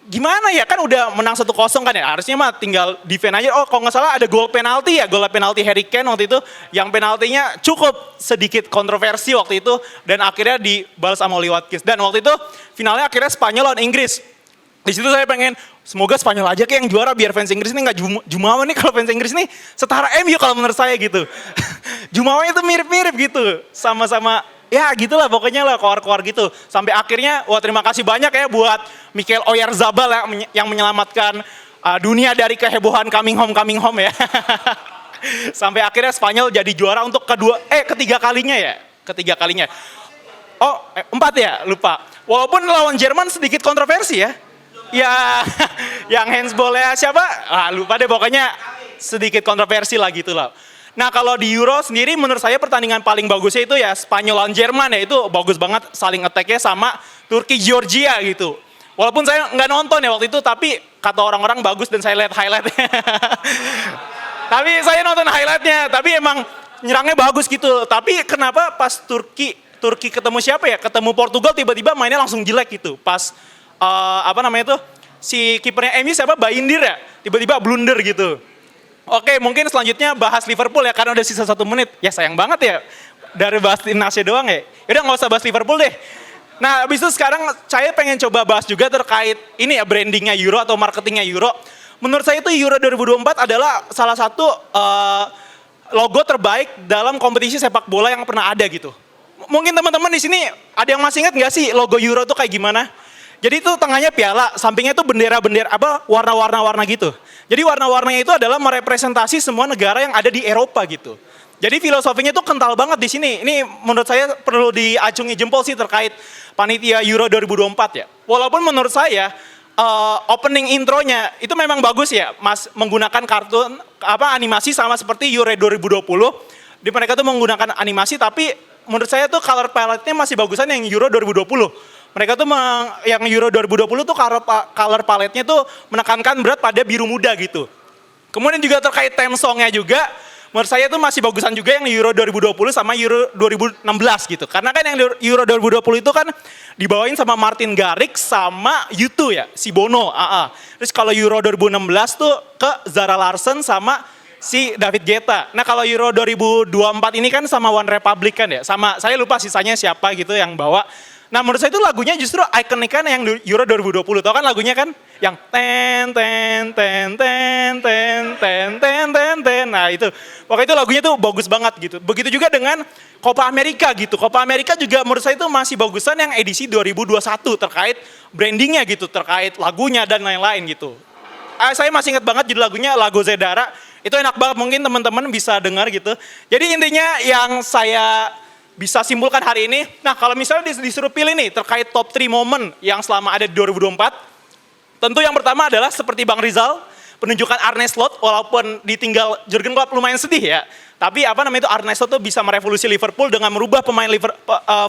gimana ya, kan udah menang 1-0 kan ya. Harusnya mah tinggal defend aja. Oh kalau nggak salah ada gol penalti ya. Gol penalti Harry Kane waktu itu. Yang penaltinya cukup sedikit kontroversi waktu itu. Dan akhirnya dibalas sama Oli Watkins. Dan waktu itu finalnya akhirnya Spanyol lawan Inggris. Di situ saya pengen semoga Spanyol aja kayak yang juara biar fans Inggris ini nggak jumawa nih, kalau fans Inggris nih setara MU kalau menurut saya gitu. Jumawanya itu mirip-mirip gitu, sama-sama ya gitulah pokoknya lah koar-koar gitu. Sampai akhirnya wah terima kasih banyak ya buat Mikel Oyarzabal yang menyelamatkan dunia dari kehebohan coming home ya. Sampai akhirnya Spanyol jadi juara untuk ketiga kalinya ya. Oh, 4 ya, lupa. Walaupun lawan Jerman sedikit kontroversi ya. Ya, yang handsball-nya siapa? Lupa deh pokoknya sedikit kontroversi lah gitu lah. Nah kalau di Euro sendiri menurut saya pertandingan paling bagusnya itu ya Spanyol lawan Jerman ya. Itu bagus banget saling attack-nya sama Turki Georgia gitu. Walaupun saya nggak nonton ya waktu itu, tapi kata orang-orang bagus dan saya lihat highlight-nya. Tapi saya nonton highlight-nya, tapi emang nyerangnya bagus gitu. Tapi kenapa pas Turki ketemu siapa ya? Ketemu Portugal tiba-tiba mainnya langsung jelek gitu. Pas si kipernya MU siapa? Baindir ya? Tiba-tiba blunder gitu. Oke, mungkin selanjutnya bahas Liverpool ya, karena udah sisa 1 menit. Ya sayang banget ya, dari bahas timnasnya doang ya. Yaudah nggak usah bahas Liverpool deh. Nah abis itu sekarang saya pengen coba bahas juga terkait ini ya, brandingnya Euro atau marketingnya Euro. Menurut saya itu Euro 2024 adalah salah satu logo terbaik dalam kompetisi sepak bola yang pernah ada gitu. Mungkin teman-teman di sini ada yang masih ingat nggak sih logo Euro tuh kayak gimana? Jadi itu tengahnya piala, sampingnya itu bendera-bendera warna-warna gitu. Jadi warna-warnanya itu adalah merepresentasi semua negara yang ada di Eropa gitu. Jadi filosofinya itu kental banget di sini. Ini menurut saya perlu diacungi jempol sih terkait panitia Euro 2024 ya. Walaupun menurut saya opening intronya itu memang bagus ya, Mas, menggunakan kartun animasi sama seperti Euro 2020. Di mereka tuh menggunakan animasi, tapi menurut saya tuh color palette-nya masih bagusan yang Euro 2020. Mereka tuh yang Euro 2020 tuh color palette-nya tuh menekankan berat pada biru muda gitu. Kemudian juga terkait theme song-nya juga, menurut saya tuh masih bagusan juga yang Euro 2020 sama Euro 2016 gitu. Karena kan yang Euro 2020 itu kan dibawain sama Martin Garrix sama U2 ya, si Bono. Terus kalau Euro 2016 tuh ke Zara Larsson sama si David Guetta. Nah kalau Euro 2024 ini kan sama One Republic kan ya, sama saya lupa sisanya siapa gitu yang bawa. Nah menurut saya itu lagunya justru ikonik kan yang Euro 2020. Tau kan lagunya kan? Yang ten. Nah itu. Pokoknya itu lagunya tuh bagus banget gitu. Begitu juga dengan Copa America gitu. Copa America juga menurut saya itu masih bagusan yang edisi 2021 terkait brandingnya gitu. Terkait lagunya dan lain-lain gitu. Saya masih ingat banget judul lagunya Lago Zedara. Itu enak banget, mungkin teman-teman bisa dengar gitu. Jadi intinya yang saya bisa simpulkan hari ini, nah kalau misalnya disuruh pilih nih terkait top 3 momen yang selama ada di 2024, tentu yang pertama adalah seperti Bang Rizal, penunjukan Arne Slot, walaupun ditinggal Jurgen Klopp lumayan sedih ya. Tapi apa namanya itu Arne Slot tuh bisa merevolusi Liverpool dengan merubah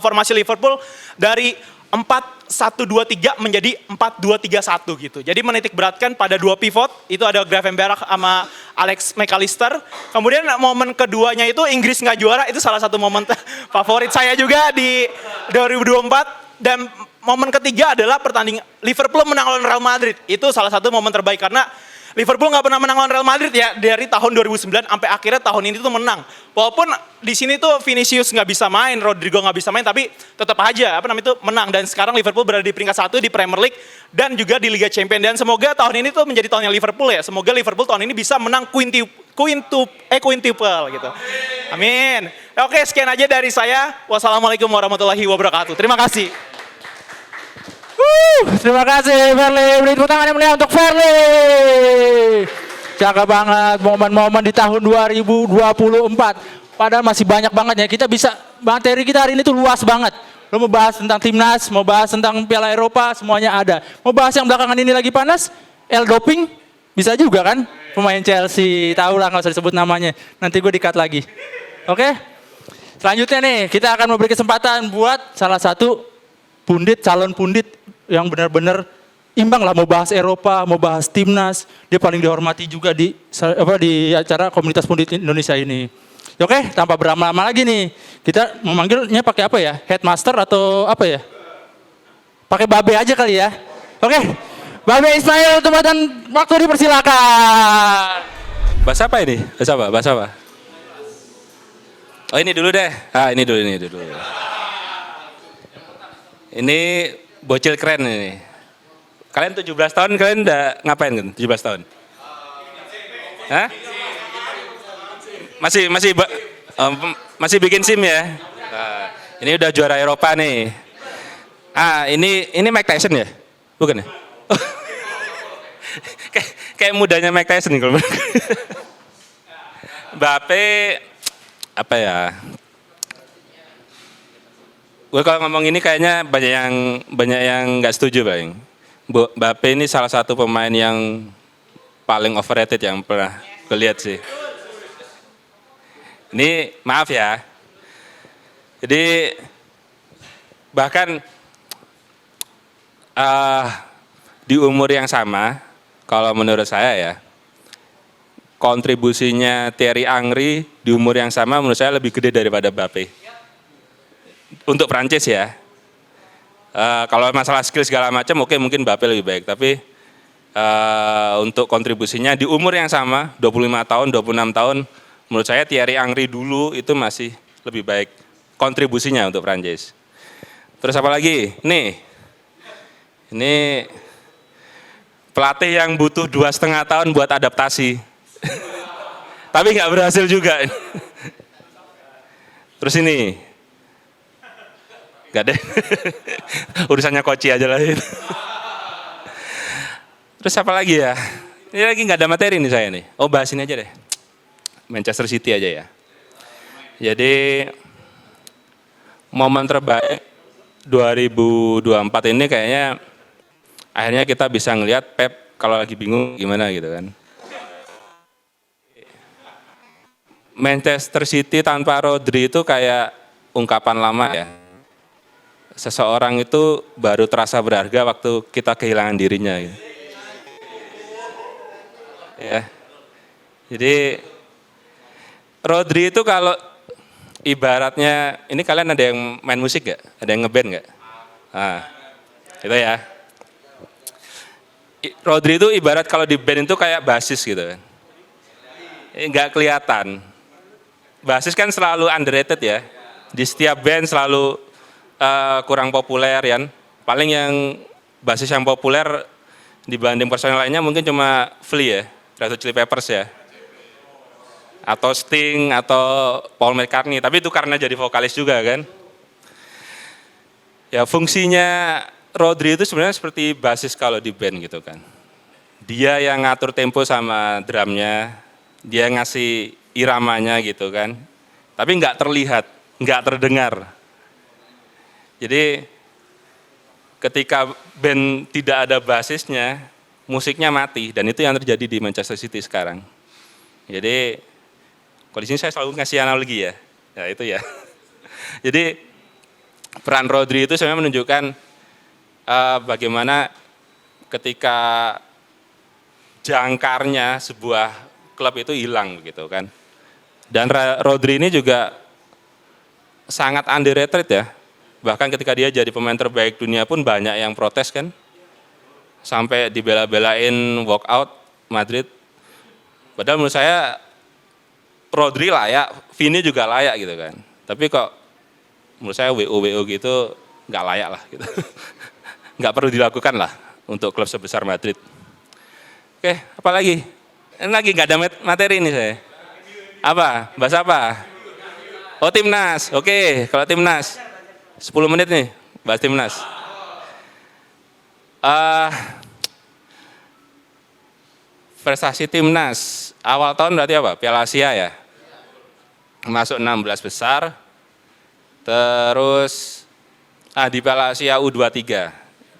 formasi Liverpool dari 4-1-2-3 menjadi 4-2-3-1 gitu. Jadi menitik beratkan pada dua pivot, itu ada Gravenberch sama Alex McAllister. Kemudian momen keduanya itu Inggris nggak juara, itu salah satu momen favorit saya juga di 2024. Dan momen ketiga adalah pertandingan Liverpool menang lawan Real Madrid. Itu salah satu momen terbaik karena Liverpool nggak pernah menang lawan Real Madrid ya dari tahun 2009 sampai akhirnya tahun ini tuh menang. Walaupun di sini tuh Vinicius nggak bisa main, Rodrigo nggak bisa main, tapi tetap aja apa namanya itu menang. Dan sekarang Liverpool berada di peringkat 1 di Premier League dan juga di Liga Champions. Dan semoga tahun ini tuh menjadi tahunnya Liverpool ya. Semoga Liverpool tahun ini bisa menang quintuple gitu. Amin. Oke, sekian aja dari saya. Wassalamualaikum warahmatullahi wabarakatuh. Terima kasih. Terima kasih Verly, beri tepuk tangan yang meriah untuk Verly. Cakep banget momen-momen di tahun 2024. Padahal masih banyak banget ya, kita bisa, materi kita hari ini tuh luas banget. Lo mau bahas tentang timnas, mau bahas tentang Piala Eropa, semuanya ada. Mau bahas yang belakangan ini lagi panas, El Doping, bisa juga kan? Pemain Chelsea, tahu lah nggak usah disebut namanya. Nanti gue di-cut lagi. Oke? Selanjutnya nih, kita akan memberi kesempatan buat salah satu calon pundit yang benar-benar imbang lah, mau bahas Eropa, mau bahas timnas, dia paling dihormati juga di acara komunitas pundit Indonesia ini. Oke, tanpa berlama-lama lagi nih, kita memanggilnya pakai apa ya? Headmaster atau apa ya? Pakai Babe aja kali ya. Oke, Babe Ismail, tempatan waktu dipersilakan. Bahas apa ini? Bahas apa? Oh ini dulu deh. Ini dulu. Ini bocil keren ini. Kalian 17 tahun, kalian udah ngapain kan? 17 tahun? Hah? Masih bikin SIM ya? Nah, ini udah juara Eropa nih. Ini Mike Tyson ya? Bukan ya? Kayak mudanya Mike Tyson nih kalau. Mbappe apa ya? Gue kalau ngomong ini kayaknya banyak yang nggak setuju, Bang. Mbappe ini salah satu pemain yang paling overrated yang pernah gue lihat sih. Ini maaf ya. Jadi bahkan di umur yang sama, kalau menurut saya ya, kontribusinya Thierry Henry di umur yang sama menurut saya lebih gede daripada Mbappe. Untuk Prancis ya, kalau masalah skill segala macam, oke mungkin Mbappe lebih baik. Tapi untuk kontribusinya di umur yang sama, 25 tahun, 26 tahun, menurut saya Thierry Henry dulu itu masih lebih baik kontribusinya untuk Prancis. Terus apa lagi? Ini pelatih yang butuh 2,5 tahun buat adaptasi, tapi nggak berhasil juga. Terus ini. Gak deh, urusannya Koci aja lah itu. Terus apa lagi ya? Ini lagi nggak ada materi nih saya nih. Oh bahas ini aja deh, Manchester City aja ya. Jadi momen terbaik 2024 ini kayaknya akhirnya kita bisa ngelihat Pep kalau lagi bingung gimana gitu kan. Manchester City tanpa Rodri itu kayak ungkapan lama ya. Seseorang itu baru terasa berharga waktu kita kehilangan dirinya. Gitu. Ya. Jadi Rodri itu kalau ibaratnya, ini kalian ada yang main musik gak? Ada yang ngeband gak? Nah, itu ya. Rodri itu ibarat kalau di band itu kayak basis gitu kan. Nggak kelihatan. Basis kan selalu underrated ya. Di setiap band selalu kurang populer ya. Paling yang basis yang populer dibanding personel lainnya mungkin cuma Flea ya, Red Hot Chili Peppers ya. Atau Sting atau Paul McCartney, tapi itu karena jadi vokalis juga kan. Ya fungsinya Rodri itu sebenarnya seperti basis kalau di band gitu kan. Dia yang ngatur tempo sama drumnya, dia ngasih iramanya gitu kan, tapi nggak terlihat, nggak terdengar. Jadi ketika band tidak ada basisnya, musiknya mati, dan itu yang terjadi di Manchester City sekarang. Jadi kalau di sini saya selalu ngasih analogi ya, ya itu ya. Jadi peran Rodri itu sebenarnya menunjukkan bagaimana ketika jangkarnya sebuah klub itu hilang gitu kan. Dan Rodri ini juga sangat underrated ya. Bahkan ketika dia jadi pemain terbaik dunia pun banyak yang protes kan. Sampai dibela-belain walk out Madrid. Padahal menurut saya Rodri layak, Vini juga layak gitu kan. Tapi kok menurut saya WO gitu nggak layak lah gitu. Nggak perlu dilakukan lah untuk klub sebesar Madrid. Oke, apa lagi? Ini lagi nggak ada materi ini saya. Apa? Bahas apa? Oh timnas, oke. Kalau timnas, 10 menit nih bahas timnas. Prestasi timnas awal tahun berarti apa? Piala Asia ya. Masuk 16 besar. Terus di Piala Asia U23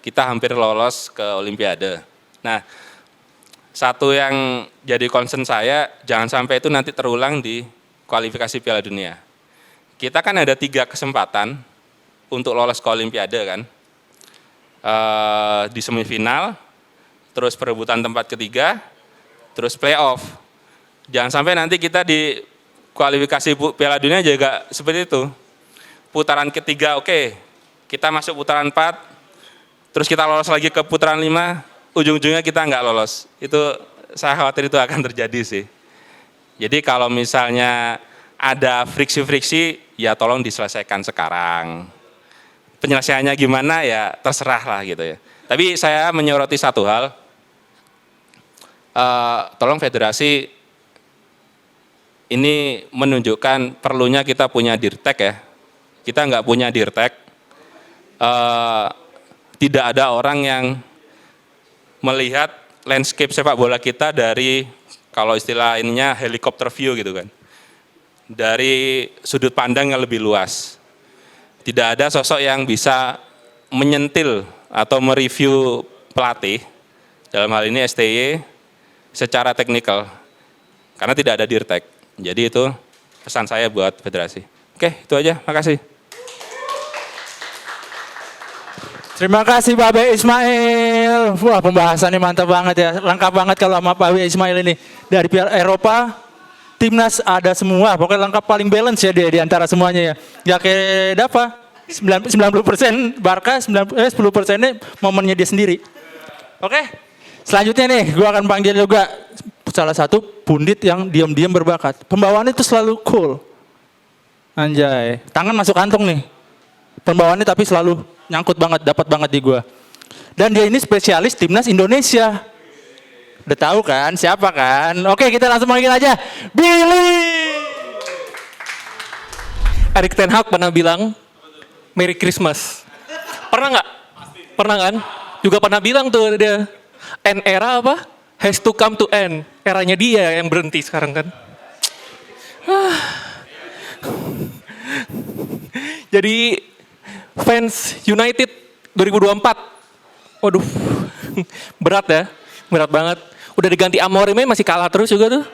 kita hampir lolos ke Olimpiade. Nah, satu yang jadi concern saya jangan sampai itu nanti terulang di kualifikasi Piala Dunia. Kita kan ada 3 kesempatan untuk lolos ke Olimpiade kan. Di semifinal, terus perebutan tempat ketiga, terus playoff. Jangan sampai nanti kita di kualifikasi Piala Dunia juga seperti itu. Putaran ketiga oke, kita masuk putaran 4, terus kita lolos lagi ke putaran 5, ujung-ujungnya kita nggak lolos. Itu saya khawatir itu akan terjadi sih. Jadi kalau misalnya ada friksi-friksi, ya tolong diselesaikan sekarang. Penyelesaiannya gimana ya terserah lah gitu ya. Tapi saya menyoroti satu hal, tolong federasi ini menunjukkan perlunya kita punya dirtek ya. Kita nggak punya dirtek, tidak ada orang yang melihat landscape sepak bola kita dari, kalau istilah ininya helikopter view gitu kan, dari sudut pandang yang lebih luas. Tidak ada sosok yang bisa menyentil atau mereview pelatih, dalam hal ini STY, secara teknikal, karena tidak ada dirtek. Jadi itu pesan saya buat federasi. Oke, itu aja, makasih. Terima kasih Pak B. Ismail. Wah, pembahasannya mantap banget ya. Lengkap banget kalau sama Pak B. Ismail ini. Dari Piala Eropa, timnas ada semua. Pokoknya lengkap, paling balance ya dia di antara semuanya ya. Ya kayak apa? 90% Barca, 10%-nya momennya dia sendiri. Oke. Selanjutnya nih, gue akan panggil juga salah satu pundit yang diam-diam berbakat. Pembawaannya itu selalu cool. Anjay. Tangan masuk kantong nih. Pembawaannya tapi selalu nyangkut banget, dapat banget di gua. Dan dia ini spesialis timnas Indonesia. Udah tahu kan siapa kan? Oke, kita langsung panggil aja Billy. Erik ten Hag pernah bilang Merry Christmas. Pernah nggak? Pernah kan? Juga pernah bilang tuh dia, an era apa? Has to come to end. Eranya dia yang berhenti sekarang kan. Jadi fans United 2024, waduh, berat ya, berat banget. Udah diganti Amorimnya masih kalah terus juga tuh.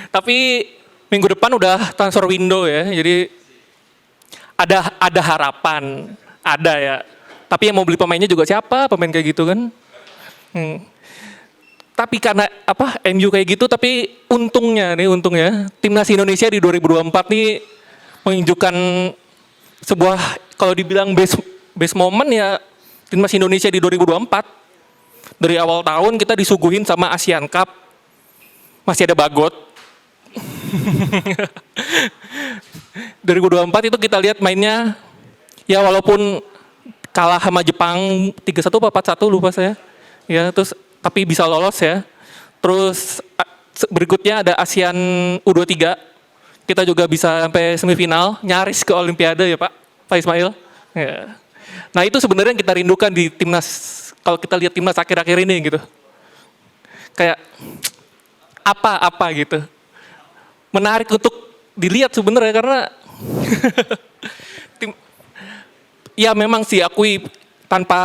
Tapi minggu depan udah transfer window ya, jadi ada harapan, ada ya. Tapi yang mau beli pemainnya juga siapa, pemain kayak gitu kan. Tapi karena apa MU kayak gitu, tapi untungnya timnas Indonesia di 2024 nih menunjukkan sebuah, kalau dibilang best moment ya timnas Indonesia di 2024. Dari awal tahun kita disuguhin sama Asian Cup, masih ada Bagot. 2024 itu kita lihat mainnya, ya walaupun kalah sama Jepang 3-1 apa 4-1 lupa saya. Ya terus tapi bisa lolos ya. Terus berikutnya ada ASEAN U23. Kita juga bisa sampai semifinal, nyaris ke Olimpiade ya Pak Ismail. Ya. Nah itu sebenarnya yang kita rindukan di timnas, kalau kita lihat timnas akhir-akhir ini gitu. kayak apa gitu. Menarik untuk dilihat sebenarnya karena ya memang sih akui tanpa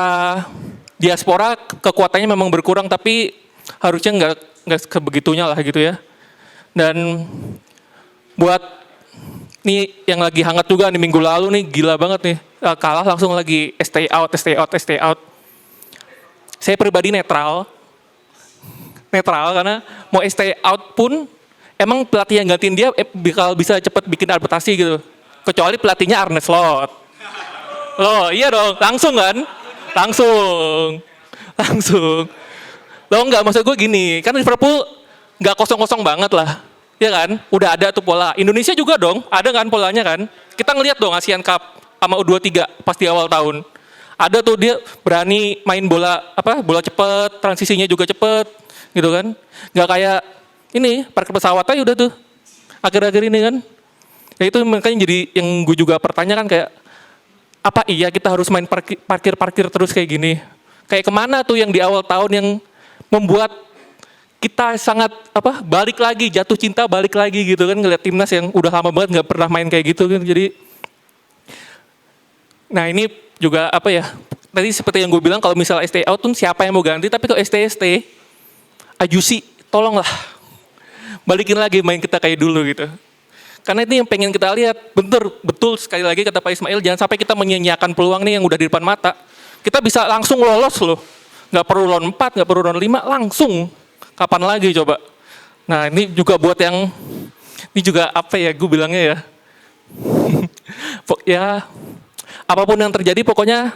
diaspora kekuatannya memang berkurang, tapi harusnya nggak sebegitunya lah gitu ya. Dan buat nih yang lagi hangat juga nih minggu lalu nih, gila banget nih, kalah langsung lagi stay out. Saya pribadi netral karena mau stay out pun emang pelatih yang gantiin dia bakal bisa cepet bikin adaptasi gitu. Kecuali pelatihnya Arne Slot. Loh iya dong, langsung kan? Langsung. Loh enggak, maksud gue gini, kan Liverpool nggak kosong-kosong banget lah. Ya kan? Udah ada tuh pola. Indonesia juga dong, ada kan polanya kan? Kita ngelihat dong Asian Cup sama U23 pas di awal tahun. Ada tuh dia berani main bola cepet, transisinya juga cepet gitu kan. Nggak kayak ini parkir pesawat aja udah tuh akhir-akhir ini kan. Ya itu makanya jadi yang gue juga pertanyakan kayak apa iya kita harus main parkir terus kayak gini? Kayak kemana tuh yang di awal tahun yang membuat kita sangat balik lagi, jatuh cinta balik lagi gitu kan, ngeliat timnas yang udah lama banget nggak pernah main kayak gitu kan. Jadi nah ini juga tadi seperti yang gue bilang, kalau misalnya stay out tuh siapa yang mau ganti, tapi kalau stay Ajusi tolonglah balikin lagi main kita kayak dulu gitu. Karena itu yang pengen kita lihat. Betul sekali lagi kata Pak Ismail, jangan sampai kita menyia-nyiakan peluang nih yang udah di depan mata. Kita bisa langsung lolos loh. Nggak perlu round 4, nggak perlu round 5, langsung. Kapan lagi coba? Nah ini juga buat yang, ini juga gue bilangnya ya. Ya, apapun yang terjadi pokoknya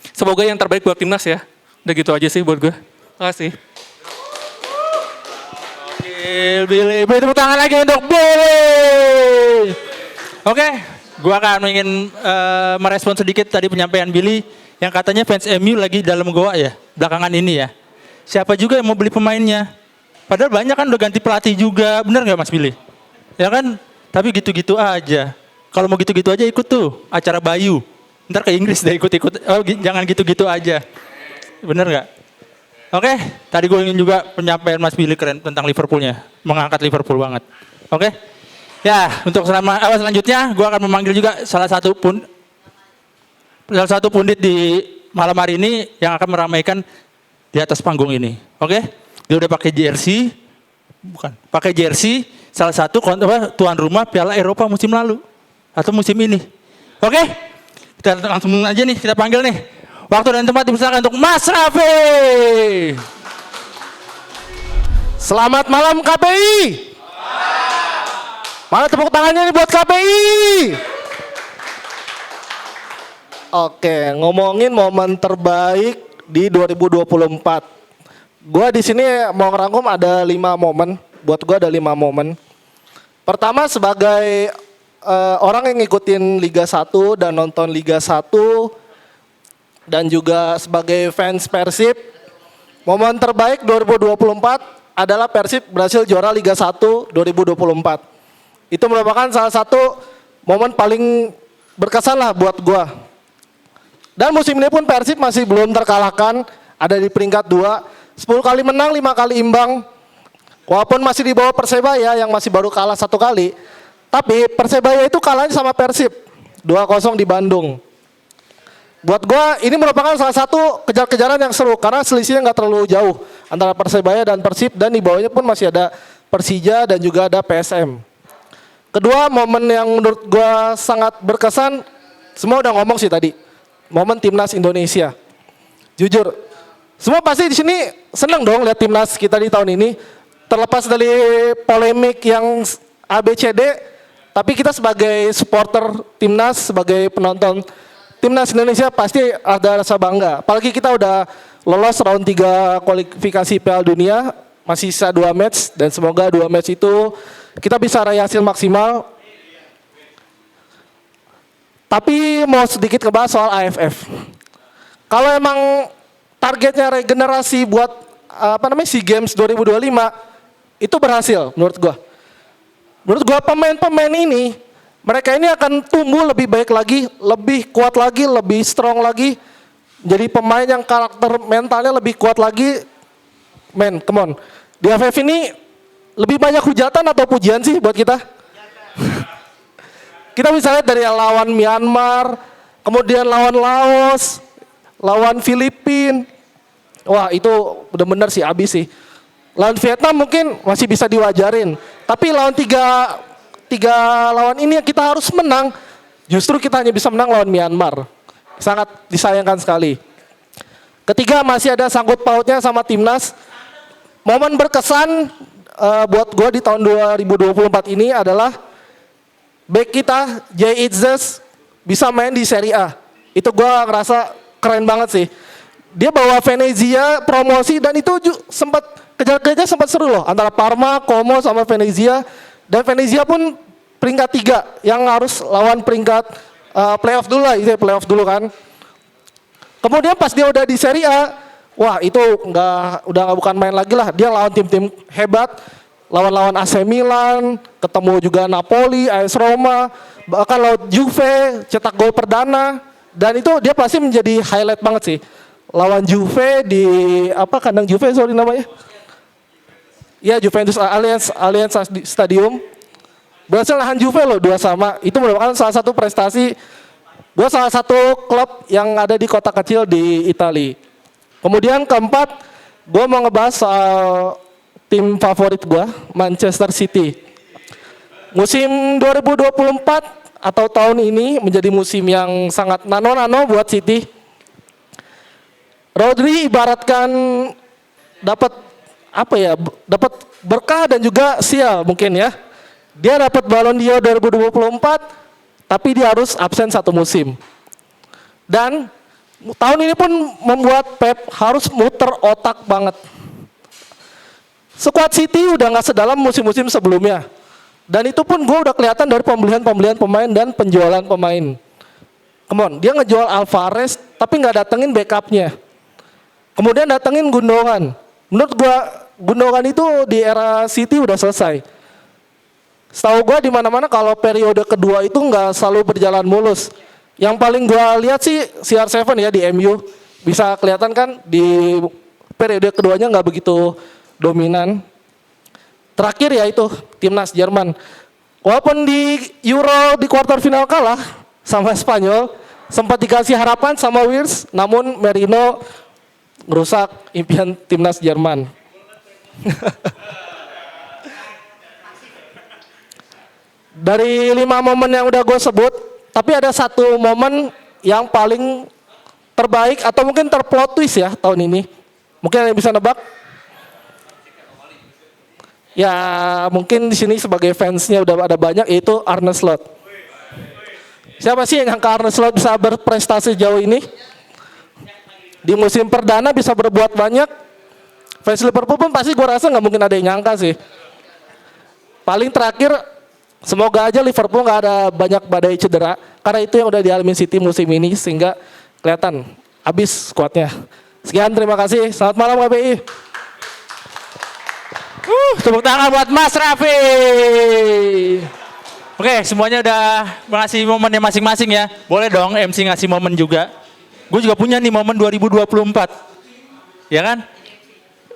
semoga yang terbaik buat timnas ya. Udah gitu aja sih buat gue. Terima kasih. Billy, beri tepuk tangan lagi untuk Billy. Oke, gua akan ingin merespon sedikit tadi penyampaian Billy yang katanya fans MU lagi dalam goa ya, belakangan ini ya. Siapa juga yang mau beli pemainnya? Padahal banyak kan udah ganti pelatih juga, bener nggak Mas Billy? Ya kan? Tapi gitu-gitu aja. Kalau mau gitu-gitu aja ikut tuh acara Bayu. Ntar ke Inggris deh ikut-ikut. Oh, jangan gitu-gitu aja. Bener nggak? Oke, tadi gue ingin juga penyampaian Mas Billy keren tentang Liverpoolnya, mengangkat Liverpool banget. Oke, ya untuk selanjutnya gue akan memanggil juga salah satu pundit di malam hari ini yang akan meramaikan di atas panggung ini. Oke, dia udah pakai jersey salah satu tuan rumah Piala Eropa musim lalu atau musim ini. Oke, kita langsung aja nih kita panggil nih. Waktu dan tempat dipersilakan untuk Mas Raffi. Selamat malam KPI. Mana tepuk tangannya nih buat KPI. Oke, ngomongin momen terbaik di 2024. Gua di sini mau ngerangkum ada 5 momen. Buat gua ada 5 momen. Pertama sebagai orang yang ngikutin Liga 1 dan nonton Liga 1 dan juga sebagai fans Persib, momen terbaik 2024 adalah Persib berhasil juara Liga 1 2024. Itu merupakan salah satu momen paling berkesan lah buat gua. Dan musim ini pun Persib masih belum terkalahkan, ada di peringkat 2, 10 kali menang, 5 kali imbang. Walaupun masih di bawah Persebaya yang masih baru kalah 1 kali, tapi Persebaya itu kalahnya sama Persib 2-0 di Bandung. Buat gua ini merupakan salah satu kejar-kejaran yang seru karena selisihnya nggak terlalu jauh antara Persebaya dan Persib, dan di bawahnya pun masih ada Persija dan juga ada PSM. Kedua, momen yang menurut gua sangat berkesan, semua udah ngomong sih tadi, momen timnas Indonesia. Jujur, semua pasti di sini seneng dong lihat timnas kita di tahun ini. Terlepas dari polemik yang ABCD, tapi kita sebagai supporter timnas, sebagai penonton timnas Indonesia pasti ada rasa bangga. Apalagi kita udah lolos round 3 kualifikasi Piala Dunia, masih sisa 2 match, dan semoga 2 match itu kita bisa raih hasil maksimal. Tapi mau sedikit ngebahas soal AFF. Kalau emang targetnya regenerasi buat SEA Games 2025 itu berhasil menurut gua. Menurut gua pemain-pemain ini, mereka ini akan tumbuh lebih baik lagi, lebih kuat lagi, lebih strong lagi. Jadi pemain yang karakter mentalnya lebih kuat lagi. Men, come on. Di AFF ini lebih banyak hujatan atau pujian sih buat kita? Kita bisa lihat dari lawan Myanmar, kemudian lawan Laos, lawan Filipina. Wah itu benar-benar sih abis sih. Lawan Vietnam mungkin masih bisa diwajarin. Tapi lawan tiga lawan ini yang kita harus menang. Justru kita hanya bisa menang lawan Myanmar. Sangat disayangkan sekali. Ketiga masih ada sangkut pautnya sama timnas. Momen berkesan buat gue di tahun 2024 ini adalah back kita Jay Itzes bisa main di Serie A. Itu gue ngerasa keren banget sih. Dia bawa Venezia promosi dan itu sempat kejar-kejar sempat seru loh antara Parma, Como sama Venezia, dan Venezia pun peringkat 3 yang harus lawan peringkat playoff dulu lah, itu playoff dulu kan. Kemudian pas dia udah di Serie A, wah itu udah bukan main lagi lah. Dia lawan tim-tim hebat, lawan AC Milan, ketemu juga Napoli, AS Roma, bahkan lawan Juve, cetak gol perdana, dan itu dia pasti menjadi highlight banget sih. Lawan Juve di kandang Juve namanya? Ya Juventus Allianz Stadium. Berhasil nahan Juve loh 2-2. Itu merupakan salah satu prestasi buat salah satu klub yang ada di kota kecil di Italia. Kemudian keempat, gue mau ngebahas soal tim favorit gue, Manchester City. Musim 2024 atau tahun ini menjadi musim yang sangat nano-nano buat City. Rodri ibaratkan dapat dapat berkah dan juga sial mungkin ya. Dia dapat Ballon d'Or 2024, tapi dia harus absen 1 musim. Dan tahun ini pun membuat Pep harus muter otak banget. Skuad City udah nggak sedalam musim-musim sebelumnya. Dan itu pun gue udah kelihatan dari pembelian pemain dan penjualan pemain. Come on, dia ngejual Alvarez tapi nggak datengin backupnya. Kemudian datengin Gundogan. Menurut gue Gundogan itu di era City udah selesai. Setahu gue di mana-mana kalau periode kedua itu nggak selalu berjalan mulus. Yang paling gue lihat sih CR7 ya di MU. Bisa kelihatan kan di periode keduanya nggak begitu dominan. Terakhir ya itu timnas Jerman. Walaupun di Euro di kuarter final kalah sama Spanyol, sempat dikasih harapan sama Wirtz, namun Merino ngerusak impian timnas Jerman. Dari 5 momen yang udah gue sebut, tapi ada satu momen yang paling terbaik atau mungkin terplot twist ya tahun ini. Mungkin ada yang bisa nebak? Ya mungkin di sini sebagai fansnya udah ada banyak, yaitu Arne Slot. Siapa sih yang nyangka Arne Slot bisa berprestasi jauh ini? Di musim perdana bisa berbuat banyak. Fans Liverpool pun pasti gue rasa nggak mungkin ada yang nyangka sih. Paling terakhir, semoga aja Liverpool nggak ada banyak badai cedera, karena itu yang udah dialami City musim ini sehingga kelihatan habis skuadnya. Sekian, terima kasih. Selamat malam KPI. Tepuk tangan buat Mas Raffi. Oke, semuanya udah ngasih momennya masing-masing ya. Boleh dong MC ngasih momen juga. Gue juga punya nih momen 2024. Ya kan?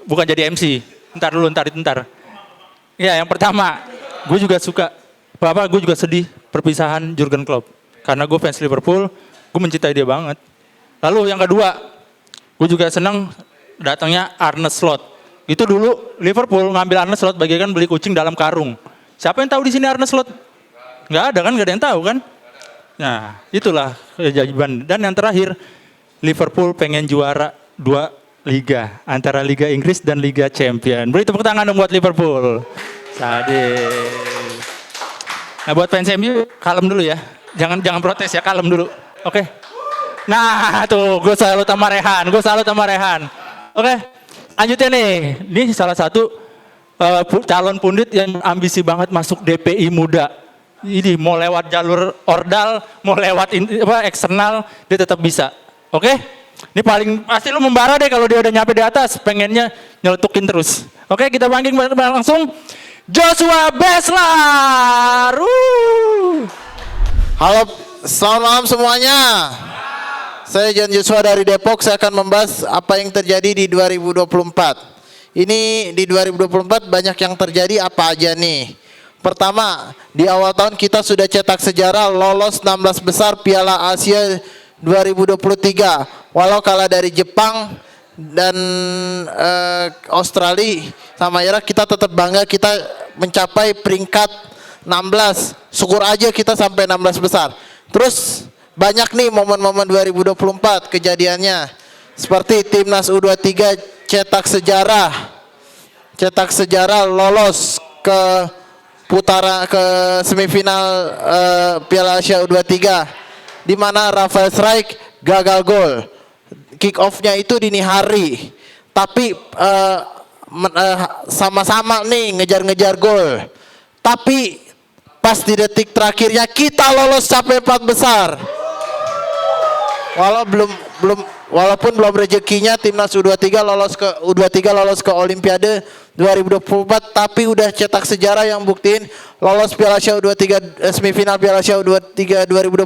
Bukan jadi MC. Ntar. Ya, yang pertama, gue juga suka. Gue juga sedih perpisahan Jurgen Klopp. Karena gue fans Liverpool, gue mencintai dia banget. Lalu yang kedua, gue juga senang datangnya Arne Slot. Itu dulu Liverpool ngambil Arne Slot bagaikan beli kucing dalam karung. Siapa yang tahu di sini Arne Slot? Nggak ada kan, nggak ada yang tahu kan? Nah, itulah keajaiban. Dan yang terakhir, Liverpool pengen juara 2 liga, antara Liga Inggris dan Liga Champion. Beri tepuk tangan dong buat Liverpool. Sadis. Nah, buat fans MU kalem dulu ya. Jangan protes ya, kalem dulu. Oke. Nah, tuh gue salut sama Rehan. Oke. Lanjutnya nih. Ini salah satu calon pundit yang ambisi banget masuk DPI muda. Ini mau lewat jalur ordal, mau lewat eksternal, dia tetap bisa. Oke? Ini paling pasti lu membara deh kalau dia udah nyampe di atas, pengennya nyeletukin terus. Oke, kita panggil langsung Joshua Beslar. Halo, selamat malam semuanya. Saya John Joshua dari Depok. Saya akan membahas apa yang terjadi di 2024. ini di 2024 banyak yang terjadi apa aja nih. Pertama, di awal tahun kita sudah cetak sejarah lolos 16 besar Piala Asia 2023. Walau kalah dari Jepang dan Australia sama Irak, kita tetap bangga kita mencapai peringkat 16. Syukur aja kita sampai 16 besar. Terus banyak nih momen-momen 2024 kejadiannya. Seperti Timnas U23 cetak sejarah lolos ke semifinal Piala Asia U23 di mana Rafael Strike gagal gol. Kick off-nya itu dini hari. Tapi sama-sama nih ngejar-ngejar gol. Tapi pas di detik terakhirnya kita lolos sampai 4 besar. Walaupun belum rezekinya Timnas U23 lolos ke Olimpiade 2024, tapi udah cetak sejarah yang buktiin lolos Piala Asia U23 semifinal Piala Asia U23 2024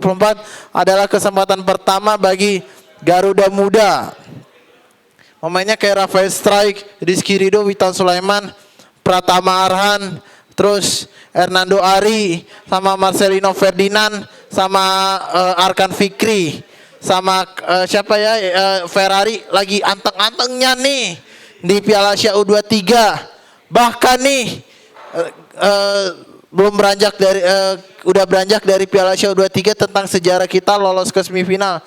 adalah kesempatan pertama bagi Garuda Muda. Pemainnya kayak Rafael Strike, Rizky Ridho, Witan Sulaiman, Pratama Arhan, terus Hernando Ari, sama Marcelino Ferdinand, sama Arkan Fikri, sama siapa ya, Ferrari lagi anteng-antengnya nih di Piala Asia U23. Bahkan nih udah beranjak dari Piala Asia U23 tentang sejarah kita lolos ke semifinal.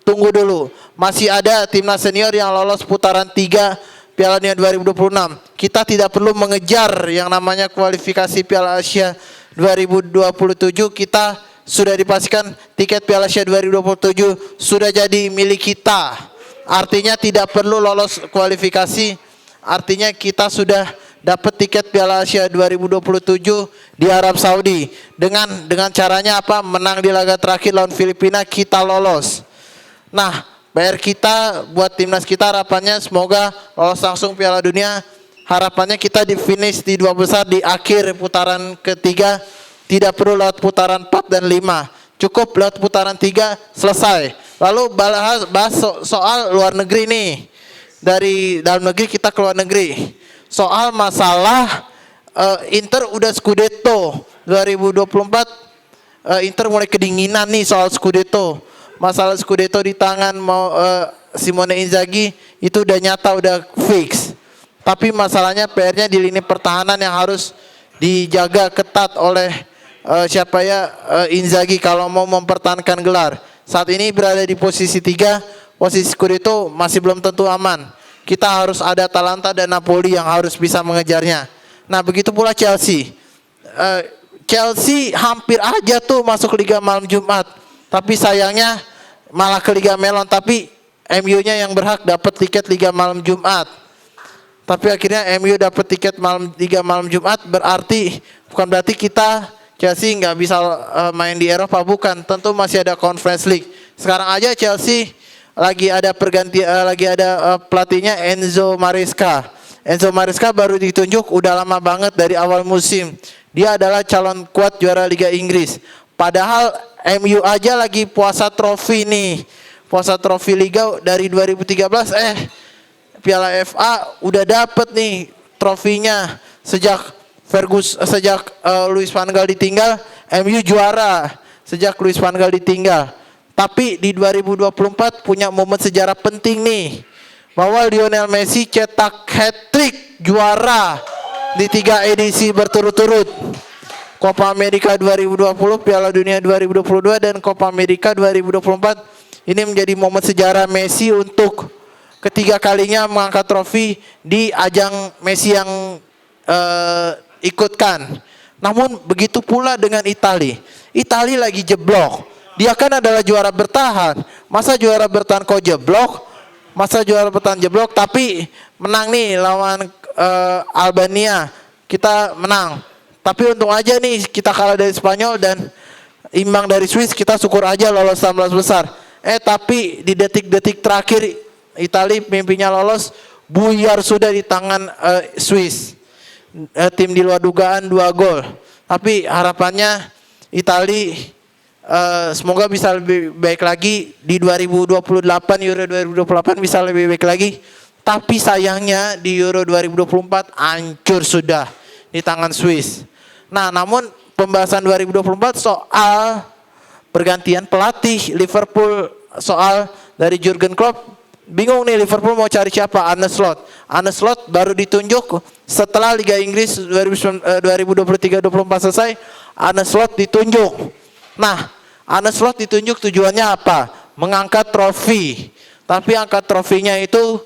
Tunggu dulu, masih ada timnas senior yang lolos putaran 3 Piala Dunia 2026. Kita tidak perlu mengejar yang namanya kualifikasi Piala Asia 2027. Kita sudah dipastikan tiket Piala Asia 2027 sudah jadi milik kita. Artinya tidak perlu lolos kualifikasi. Artinya kita sudah dapat tiket Piala Asia 2027 di Arab Saudi. Dengan caranya apa? Menang di laga terakhir lawan Filipina, kita lolos. Nah, PR kita buat timnas kita harapannya semoga lolos langsung Piala Dunia. Harapannya kita di finish di 2 besar di akhir putaran ketiga. Tidak perlu lewat putaran 4 dan 5. Cukup lewat putaran 3 selesai. Lalu bahas soal luar negeri nih. Dari dalam negeri kita ke luar negeri. Soal masalah Inter udah Scudetto 2024. Inter mulai kedinginan nih soal Scudetto. Masalah Scudetto di tangan Simone Inzaghi itu udah nyata, udah fix. Tapi masalahnya PR-nya di lini pertahanan yang harus dijaga ketat oleh Inzaghi kalau mau mempertahankan gelar. Saat ini berada di posisi 3, posisi Scudetto masih belum tentu aman. Kita harus ada Atalanta dan Napoli yang harus bisa mengejarnya. Nah, begitu pula Chelsea. Chelsea hampir aja tuh masuk Liga Malam Jumat. Tapi sayangnya malah ke Liga Melon. Tapi MU-nya yang berhak dapat tiket Liga Malam Jumat. Tapi akhirnya MU dapat tiket Liga Malam Jumat. Bukan berarti kita Chelsea nggak bisa main di Eropa, bukan. Tentu masih ada Conference League. Sekarang aja Chelsea lagi ada pelatihnya Enzo Maresca. Enzo Maresca baru ditunjuk udah lama banget dari awal musim. Dia adalah calon kuat juara Liga Inggris. Padahal MU aja lagi puasa trofi nih. Puasa trofi Liga dari 2013. Piala FA udah dapet nih trofinya. Sejak Louis van Gaal ditinggal, MU juara. Sejak Louis van Gaal ditinggal. Tapi di 2024 punya momen sejarah penting nih. Bahwa Lionel Messi cetak hat-trick juara di 3 edisi berturut-turut. Copa America 2020, Piala Dunia 2022, dan Copa America 2024. Ini menjadi momen sejarah Messi untuk ketiga kalinya mengangkat trofi di ajang Messi yang ikutkan. Namun begitu pula dengan Italia. Italia lagi jeblok. Dia kan adalah juara bertahan. Masa juara bertahan kok jeblok? Tapi menang nih lawan Albania. Kita menang. Tapi untung aja nih kita kalah dari Spanyol dan imbang dari Swiss, kita syukur aja lolos 16 besar. Tapi di detik-detik terakhir Italia mimpinya lolos, buyar sudah di tangan Swiss. Tim di luar dugaan 2 gol. Tapi harapannya Italia semoga bisa lebih baik lagi di 2028, Euro 2028 bisa lebih baik lagi. Tapi sayangnya di Euro 2024 hancur sudah di tangan Swiss. Nah, namun pembahasan 2024 soal pergantian pelatih Liverpool, soal dari Jurgen Klopp, bingung nih Liverpool mau cari siapa? Arne Slot. Arne Slot baru ditunjuk setelah Liga Inggris 2023-24 selesai, Arne Slot ditunjuk. Nah, Arne Slot ditunjuk tujuannya apa? Mengangkat trofi. Tapi angkat trofinya itu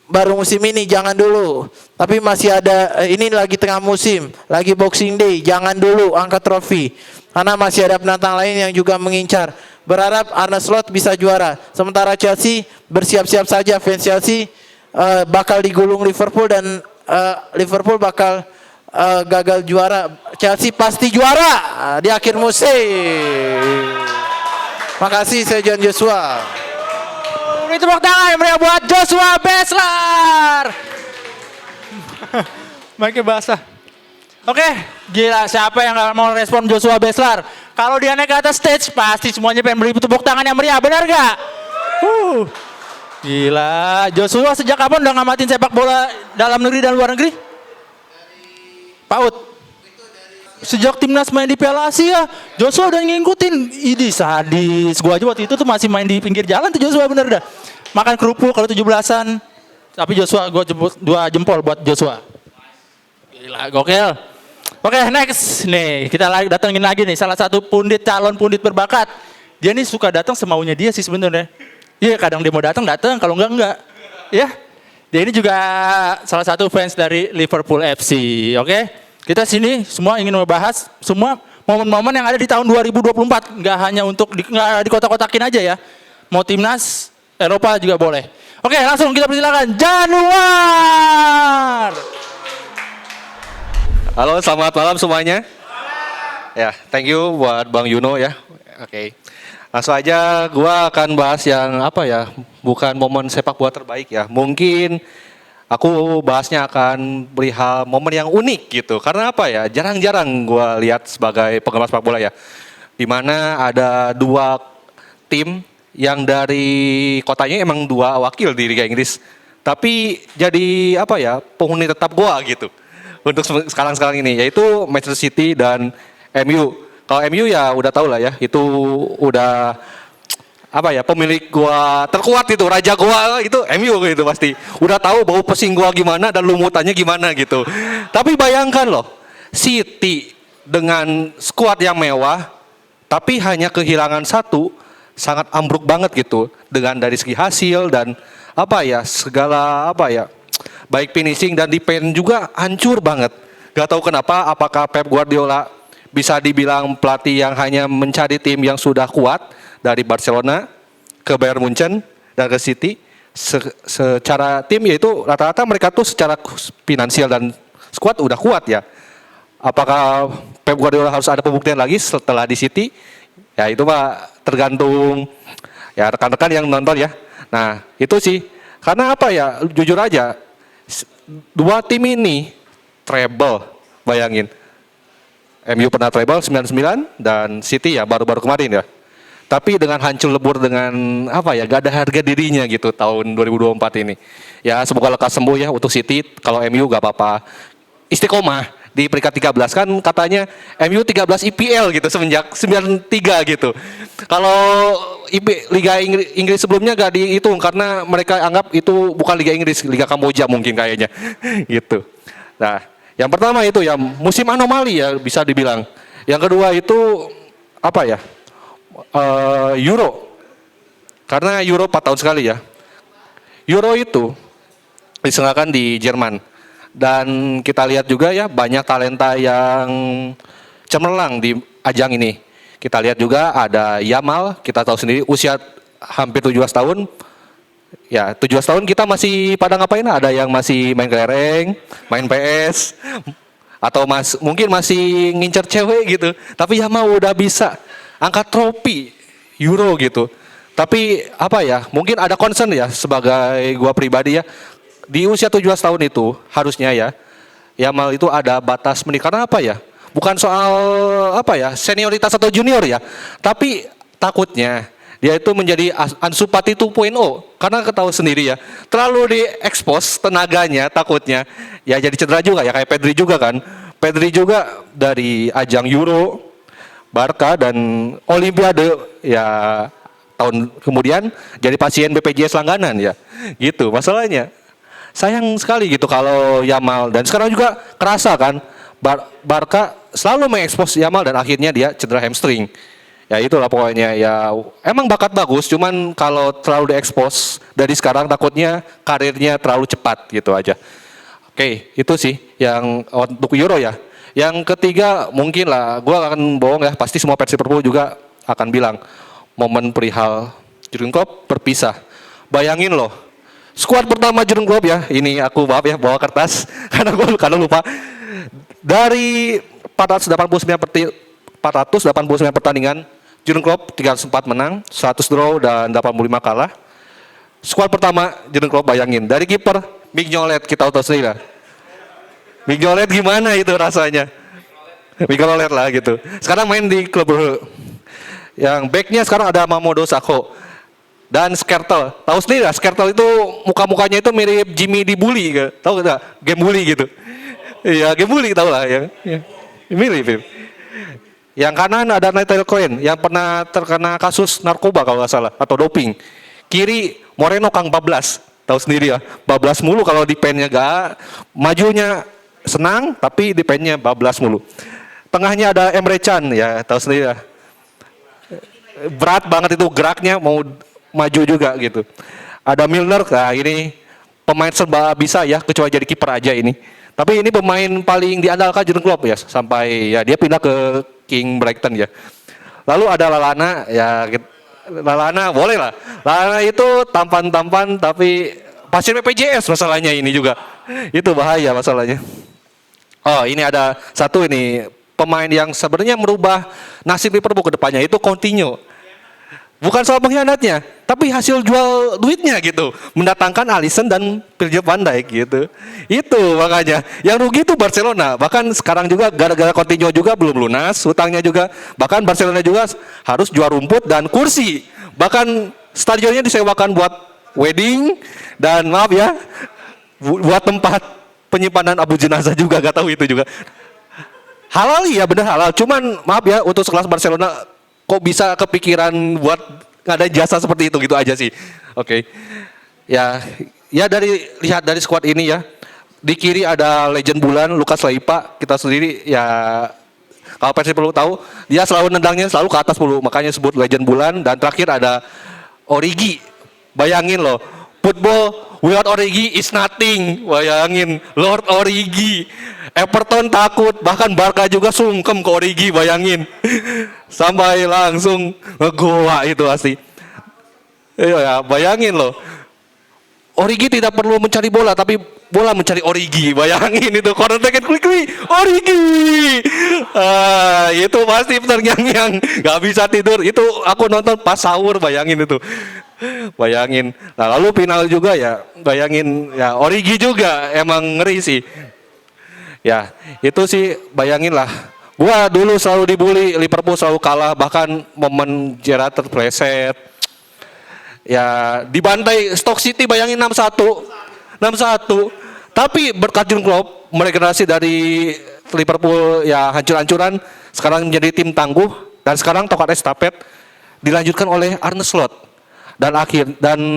baru musim ini, jangan dulu. Tapi masih ada, ini lagi tengah musim, lagi Boxing Day, jangan dulu angkat trofi. Karena masih ada penantang lain yang juga mengincar. Berharap Arne Slot bisa juara. Sementara Chelsea bersiap-siap saja, fans Chelsea bakal digulung Liverpool dan Liverpool bakal gagal juara. Chelsea pasti juara di akhir musim. Makasih, saya John Joshua. Beri tepuk tangan yang meriah buat Joshua Beslar. Mic-nya basah. Oke, gila, siapa yang gak mau respon Joshua Beslar? Kalau dia naik ke atas stage, pasti semuanya pengen beri tepuk tangan yang meriah, benar gak? Gila, Joshua sejak kapan udah ngamatin sepak bola dalam negeri dan luar negeri? PAUD. Sejak timnas main di Piala Asia, Joshua udah ngikutin. Ini sadis. Gua aja waktu itu tuh masih main di pinggir jalan tuh Joshua, bener dah. Makan kerupuk kalau 17-an. Tapi Joshua, gua jemput 2 jempol buat Joshua. Gila, gokil. Oke, next. Nih, kita datengin lagi nih salah satu pundit, calon pundit berbakat. Dia nih suka datang semaunya dia sih sebenarnya. Iya, kadang dia mau datang, kalau enggak. Ya. Dia ini juga salah satu fans dari Liverpool FC, oke? Kita sini semua ingin membahas semua momen-momen yang ada di tahun 2024. Nggak hanya untuk di kota-kotakin aja ya. Mau timnas, Eropa juga boleh. Oke, langsung kita persilakan Januar. Halo, selamat malam semuanya. Ya, thank you buat Bang Yuno ya. Oke. Langsung aja gua akan bahas yang apa ya? Bukan momen sepak bola terbaik ya. Mungkin aku bahasnya akan perihal momen yang unik gitu. Karena apa ya? Jarang-jarang gua lihat sebagai penggemar sepak bola ya. Di mana ada 2 tim yang dari kotanya emang 2 wakil di Liga Inggris. Tapi jadi apa ya? Penghuni tetap gua gitu. Untuk sekarang ini, yaitu Manchester City dan MU. Kalau MU ya udah tau lah ya, itu udah apa ya, pemilik gua terkuat itu, raja gua itu MU gitu pasti. Udah tahu bau pesing gua gimana dan lumutannya gimana gitu. Tapi bayangkan loh, City dengan skuad yang mewah, tapi hanya kehilangan 1, sangat ambruk banget gitu. Dengan dari segi hasil dan apa ya, segala apa ya, baik finishing dan defense juga hancur banget. Gak tahu kenapa, apakah Pep Guardiola bisa dibilang pelatih yang hanya mencari tim yang sudah kuat dari Barcelona ke Bayern Munchen dan ke City. Secara tim yaitu rata-rata mereka tuh secara finansial dan skuad udah kuat ya. Apakah Pep Guardiola harus ada pembuktian lagi setelah di City? Ya itu mah tergantung ya rekan-rekan yang nonton ya. Nah itu sih, karena apa ya, jujur aja, 2 tim ini treble, bayangin. MU pernah treble 99 dan City ya baru-baru kemarin ya. Tapi dengan hancur lebur dengan apa ya, gak ada harga dirinya gitu tahun 2024 ini. Ya semoga lekas sembuh ya untuk City. Kalau MU gak apa-apa, istiqomah di peringkat 13 kan katanya MU 13 IPL gitu semenjak 93 gitu. Kalau Liga Inggris sebelumnya gak dihitung karena mereka anggap itu bukan Liga Inggris, Liga Kamboja mungkin kayaknya gitu. Nah, yang pertama itu ya musim anomali ya bisa dibilang. Yang kedua itu apa ya, Euro. Karena Euro 4 tahun sekali ya. Euro itu diselenggarakan di Jerman. Dan kita lihat juga ya banyak talenta yang cemerlang di ajang ini. Kita lihat juga ada Yamal, kita tahu sendiri usia hampir 17 tahun. Ya 17 tahun kita masih pada ngapain? Ada yang masih main kelereng, main PS, atau mungkin masih ngincer cewek gitu. Tapi Yamal udah bisa angkat trofi Euro gitu. Tapi apa ya, mungkin ada concern ya sebagai gua pribadi ya. Di usia 17 tahun itu harusnya ya Yamal itu ada batas menit. Karena apa ya? Bukan soal apa ya, senioritas atau junior ya. Tapi takutnya Dia itu menjadi Ansu Fati 2.0 karena ketahui sendiri ya, terlalu diekspos tenaganya takutnya ya jadi cedera juga ya, kayak Pedri juga kan. Pedri juga dari ajang Euro, Barca dan Olimpiade ya tahun kemudian jadi pasien BPJS langganan ya. Gitu masalahnya. Sayang sekali gitu kalau Yamal, dan sekarang juga kerasa kan Barca selalu mengekspos Yamal dan akhirnya dia cedera hamstring. Ya itulah pokoknya ya, emang bakat bagus, cuman kalau terlalu diekspos dari sekarang takutnya karirnya terlalu cepat gitu aja. Oke, itu sih yang untuk Euro ya. Yang ketiga mungkin lah, gue akan bohong ya, pasti semua fans Liverpool juga akan bilang momen perihal Jurgen Klopp berpisah. Bayangin loh, skuad pertama Jurgen Klopp ya, ini aku maaf ya bawa kertas karena gue kadang lupa. Dari 489 pertandingan, Jurgen Klopp 304 menang, 100 draw dan 85 kalah. Skuad pertama Jurgen Klopp bayangin, dari kiper Mignolet, kita tahu sendiri lah. Mignolet gimana itu rasanya? Mignolet lah gitu. Sekarang main di klub Brugge. Yang backnya sekarang ada Mamadou Sakho dan Skrtel. Tahu sendiri lah, Skrtel itu muka-mukanya itu mirip Jimmy di Bully, tahu nggak? Game Bully gitu. Iya, game Bully tahu lah ya. Mirip. Yang kanan ada Nathaniel Cohen yang pernah terkena kasus narkoba kalau nggak salah atau doping. Kiri Moreno Kang Bablas, tahu sendiri ya, bablas mulu kalau di pennya gak, majunya senang tapi di pennya bablas mulu. Tengahnya ada Emre Can ya, tahu sendiri ya. Berat banget itu geraknya, mau maju juga gitu. Ada Milner, nah ini pemain serba bisa ya, kecuali jadi kiper aja ini. Tapi ini pemain paling diandalkan Jurgen Klopp ya, sampai ya dia pindah ke King Brighton ya. Lalu ada Lallana ya, Lallana boleh lah. Lallana itu tampan tapi pasien BPJS masalahnya ini juga. Itu bahaya masalahnya. Oh, ini ada satu ini pemain yang sebenarnya merubah nasib Liverpool ke depannya, itu Coutinho. Bukan soal pengkhianatnya, tapi hasil jual duitnya gitu. Mendatangkan Alisson dan Virgil van Dijk gitu. Itu makanya. Yang rugi itu Barcelona. Bahkan sekarang juga gara-gara Coutinho juga belum lunas, hutangnya juga. Bahkan Barcelona juga harus jual rumput dan kursi. Bahkan stadionnya disewakan buat wedding dan maaf ya, buat tempat penyimpanan abu jenazah juga, gak tahu itu juga. Halal ya, benar halal. Cuman maaf ya, untuk sekelas Barcelona kok bisa kepikiran buat ngadain jasa seperti itu gitu aja sih. Oke. Ya lihat dari skuad ini ya. Di kiri ada legend bulan Lucas Leipa, kita sendiri ya kalau Persib perlu tahu, dia selalu nendangnya selalu ke atas dulu, makanya sebut legend bulan. Dan terakhir ada Origi. Bayangin loh, football without Origi is nothing. Bayangin, Lord Origi. Everton takut, bahkan Barca juga sungkem ke Origi, bayangin. Sampai langsung ngegoa itu asli. Ya, bayangin loh. Origi tidak perlu mencari bola, tapi bola mencari Origi. Bayangin itu, corner taken quickly, Origi. Itu pasti terngiang-ngiang, gak bisa tidur. Itu aku nonton pas sahur, bayangin itu. Bayangin. Nah, lalu final juga ya, bayangin ya, Origi juga emang ngeri sih. Ya, itu sih bayangin lah. Gua dulu selalu dibully, Liverpool selalu kalah, bahkan momen Gerrard terpleset. Ya, dibantai Stoke City, bayangin 6-1. Tapi berkat Jurgen Klopp meregenerasi dari Liverpool ya hancur-hancuran, sekarang menjadi tim tangguh, dan sekarang tongkat estafet dilanjutkan oleh Arne Slot. Dan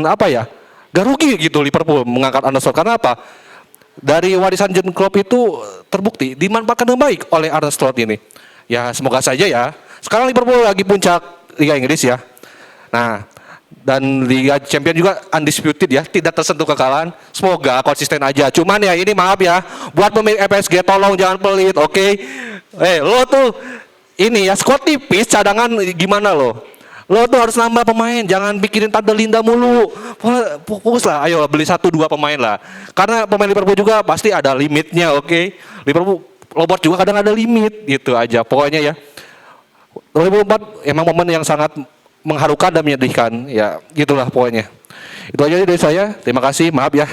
apa ya? Gak rugi gitu Liverpool mengangkat Arne Slot, karena apa? Dari warisan Jurgen Klopp itu terbukti dimanfaatkan dengan baik oleh Arne Slot ini. Ya semoga saja ya. Sekarang Liverpool lagi puncak Liga Inggris ya. Nah, dan Liga Champions juga undisputed ya, tidak tersentuh kekalahan. Semoga konsisten aja. Cuman ya ini maaf ya, buat pemilik PSG tolong jangan pelit, oke? Lo tuh ini ya squad tipis, cadangan gimana lo? Lo tuh harus nambah pemain, jangan pikirin Tanda Linda mulu. Fokus lah, ayo beli 1-2 pemain lah. Karena pemain Liverpool juga pasti ada limitnya, oke? Liverpool Robert juga kadang ada limit, gitu aja. Pokoknya ya, 2004 emang momen yang sangat mengharukan dan menyedihkan. Ya, gitulah pokoknya. Itu aja dari saya. Terima kasih, maaf ya.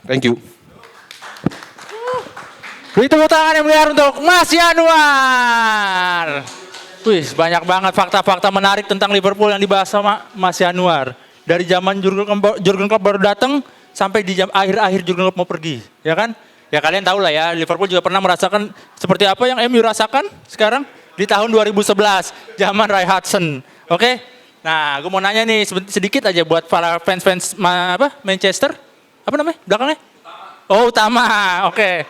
Thank you. Beri tepuk tangan yang meriah untuk Mas Yanuar. Wih, banyak banget fakta-fakta menarik tentang Liverpool yang dibahas sama Mas Yanuar. Dari zaman Jurgen Klopp baru datang sampai di akhir-akhir Jurgen Klopp mau pergi, ya kan? Ya kalian tahu lah ya, Liverpool juga pernah merasakan seperti apa yang MU rasakan sekarang di tahun 2011, zaman Roy Hodgson. Oke? Nah, gue mau nanya nih sedikit aja buat para fans Manchester. Apa namanya? Belakangnya? Oh, Utama. Oke.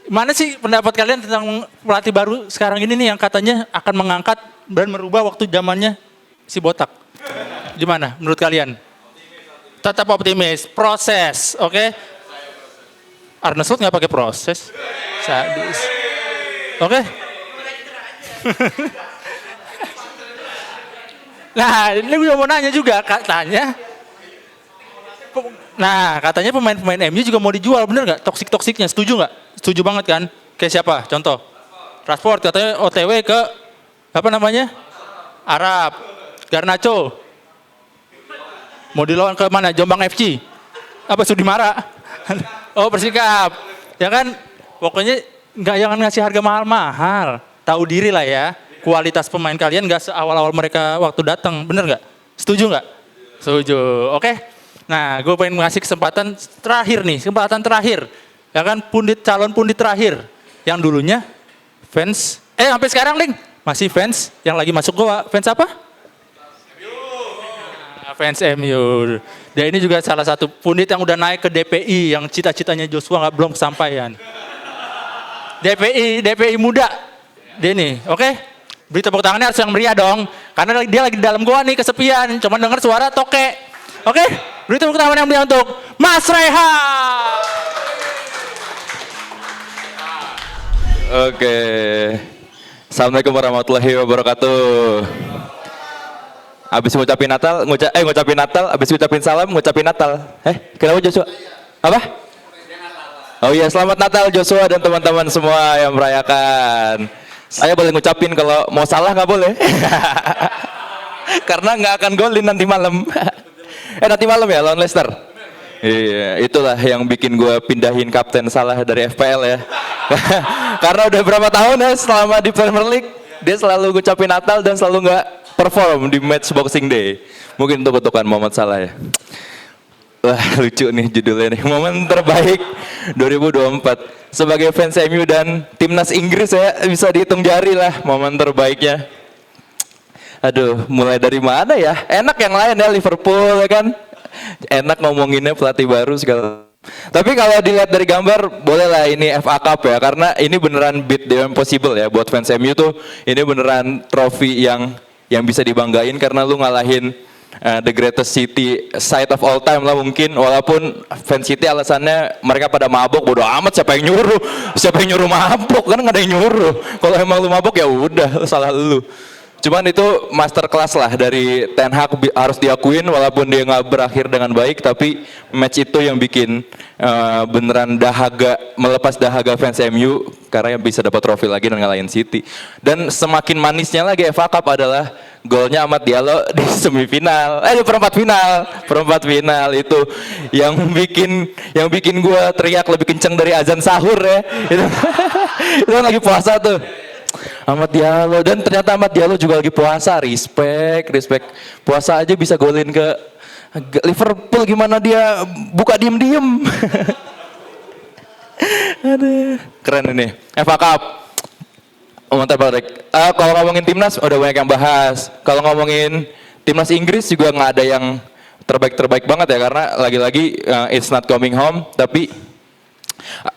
Mana sih pendapat kalian tentang pelatih baru sekarang ini nih yang katanya akan mengangkat dan merubah waktu zamannya si botak? Gimana menurut kalian? Tetap optimis. Proses, oke? Arne Slot nggak pakai proses. Sadis. Oke? Nah, ini gue mau nanya juga, katanya pemain-pemain MU juga mau dijual, bener nggak? Toksik-toksiknya, setuju nggak? Setuju banget kan? Kayak siapa? Contoh, Rashford katanya OTW ke Arab. Garnacho mau dilawan ke mana? Jombang FC? Apa Sudimara? Oh, Persikap. Ya kan? Pokoknya jangan ngasih harga mahal-mahal. Tahu diri lah ya. Kualitas pemain kalian nggak seawal-awal mereka waktu datang, bener nggak? Setuju nggak? Setuju. Oke. Nah, gue pengen ngasih kesempatan terakhir. Ya kan, calon pundit terakhir. Yang dulunya fans, sampai sekarang Ding, masih fans yang lagi masuk gua. Fans apa? Fans MU. Dia ini juga salah satu pundit yang udah naik ke DPI, yang cita-citanya Joshua belum kesampaian. DPI muda. Dia nih, oke? Beri tepuk tangannya harus yang meriah dong. Karena dia lagi di dalam gua nih, kesepian. Cuma denger suara toke. Oke? Beri tepuk tangan yang meriah untuk Mas Rehan. Oke. Assalamualaikum warahmatullahi wabarakatuh. Abis ngucapin Natal, abis ngucapin salam, ngucapin Natal. Kenapa Joshua? Apa? Oh iya, selamat Natal Joshua dan teman-teman semua yang merayakan. Saya boleh ngucapin, kalau mau salah nggak boleh. Karena nggak akan golin nanti malam. Nanti malam ya lawan Leicester. Iya, itulah yang bikin gue pindahin kapten Salah dari FPL ya. Karena udah berapa tahun ya selama di Premier League, dia selalu ngucapin Natal dan selalu nggak perform di match Boxing Day. Mungkin untuk kutukan Muhammad Salah ya. Wah, lucu nih judulnya nih. Momen terbaik 2024. Sebagai fans MU dan timnas Inggris ya bisa dihitung jari lah momen terbaiknya. Aduh, mulai dari mana ya? Enak yang lain ya, Liverpool ya kan? Enak ngomonginnya pelatih baru segala. Tapi kalau dilihat dari gambar, bolehlah ini FA Cup ya, karena ini beneran beat the impossible ya buat fans MU tuh. Ini beneran trofi yang bisa dibanggain karena lu ngalahin the greatest city side of all time lah mungkin. Walaupun fans City alasannya mereka pada mabok, bodo amat siapa yang nyuruh mabok, kan nggak ada yang nyuruh. Kalau emang lu mabok ya udah, salah lu. Cuman itu masterclass lah dari Ten Hag, harus diakuin walaupun dia nggak berakhir dengan baik, tapi match itu yang bikin beneran melepas dahaga fans MU karena bisa dapat trofi lagi dan ngalahin City. Dan semakin manisnya lagi FA Cup adalah golnya Amad Diallo di semifinal, di perempat final itu yang bikin gue teriak lebih kenceng dari azan sahur ya. Itu lagi puasa tuh. Amad Diallo, dan ternyata Amad Diallo juga lagi puasa. Respect puasa aja bisa golin ke Liverpool, gimana dia buka diem aduh, keren ini FA Cup. Mantap banget. Kalau ngomongin timnas udah banyak yang bahas. Kalau ngomongin timnas Inggris juga nggak ada yang terbaik banget ya, karena lagi-lagi it's not coming home. Tapi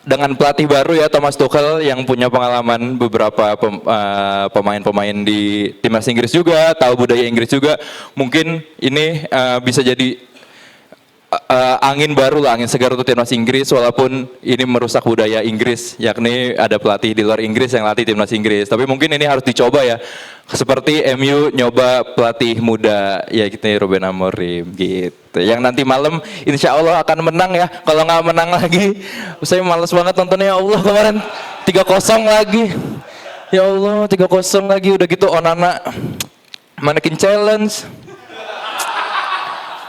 dengan pelatih baru ya, Thomas Tuchel yang punya pengalaman beberapa pemain-pemain di timnas Inggris juga, tahu budaya Inggris juga, mungkin ini bisa jadi angin baru lah, angin segar untuk timnas Inggris, walaupun ini merusak budaya Inggris, yakni ada pelatih di luar Inggris yang latih timnas Inggris. Tapi mungkin ini harus dicoba ya, seperti MU nyoba pelatih muda ya gitu, Ruben Amorim gitu, yang nanti malam insya Allah akan menang ya. Kalau nggak menang lagi saya males banget nontonnya. Ya Allah, kemarin 3-0 lagi, ya Allah 3-0 lagi, udah gitu Onana mannequin challenge,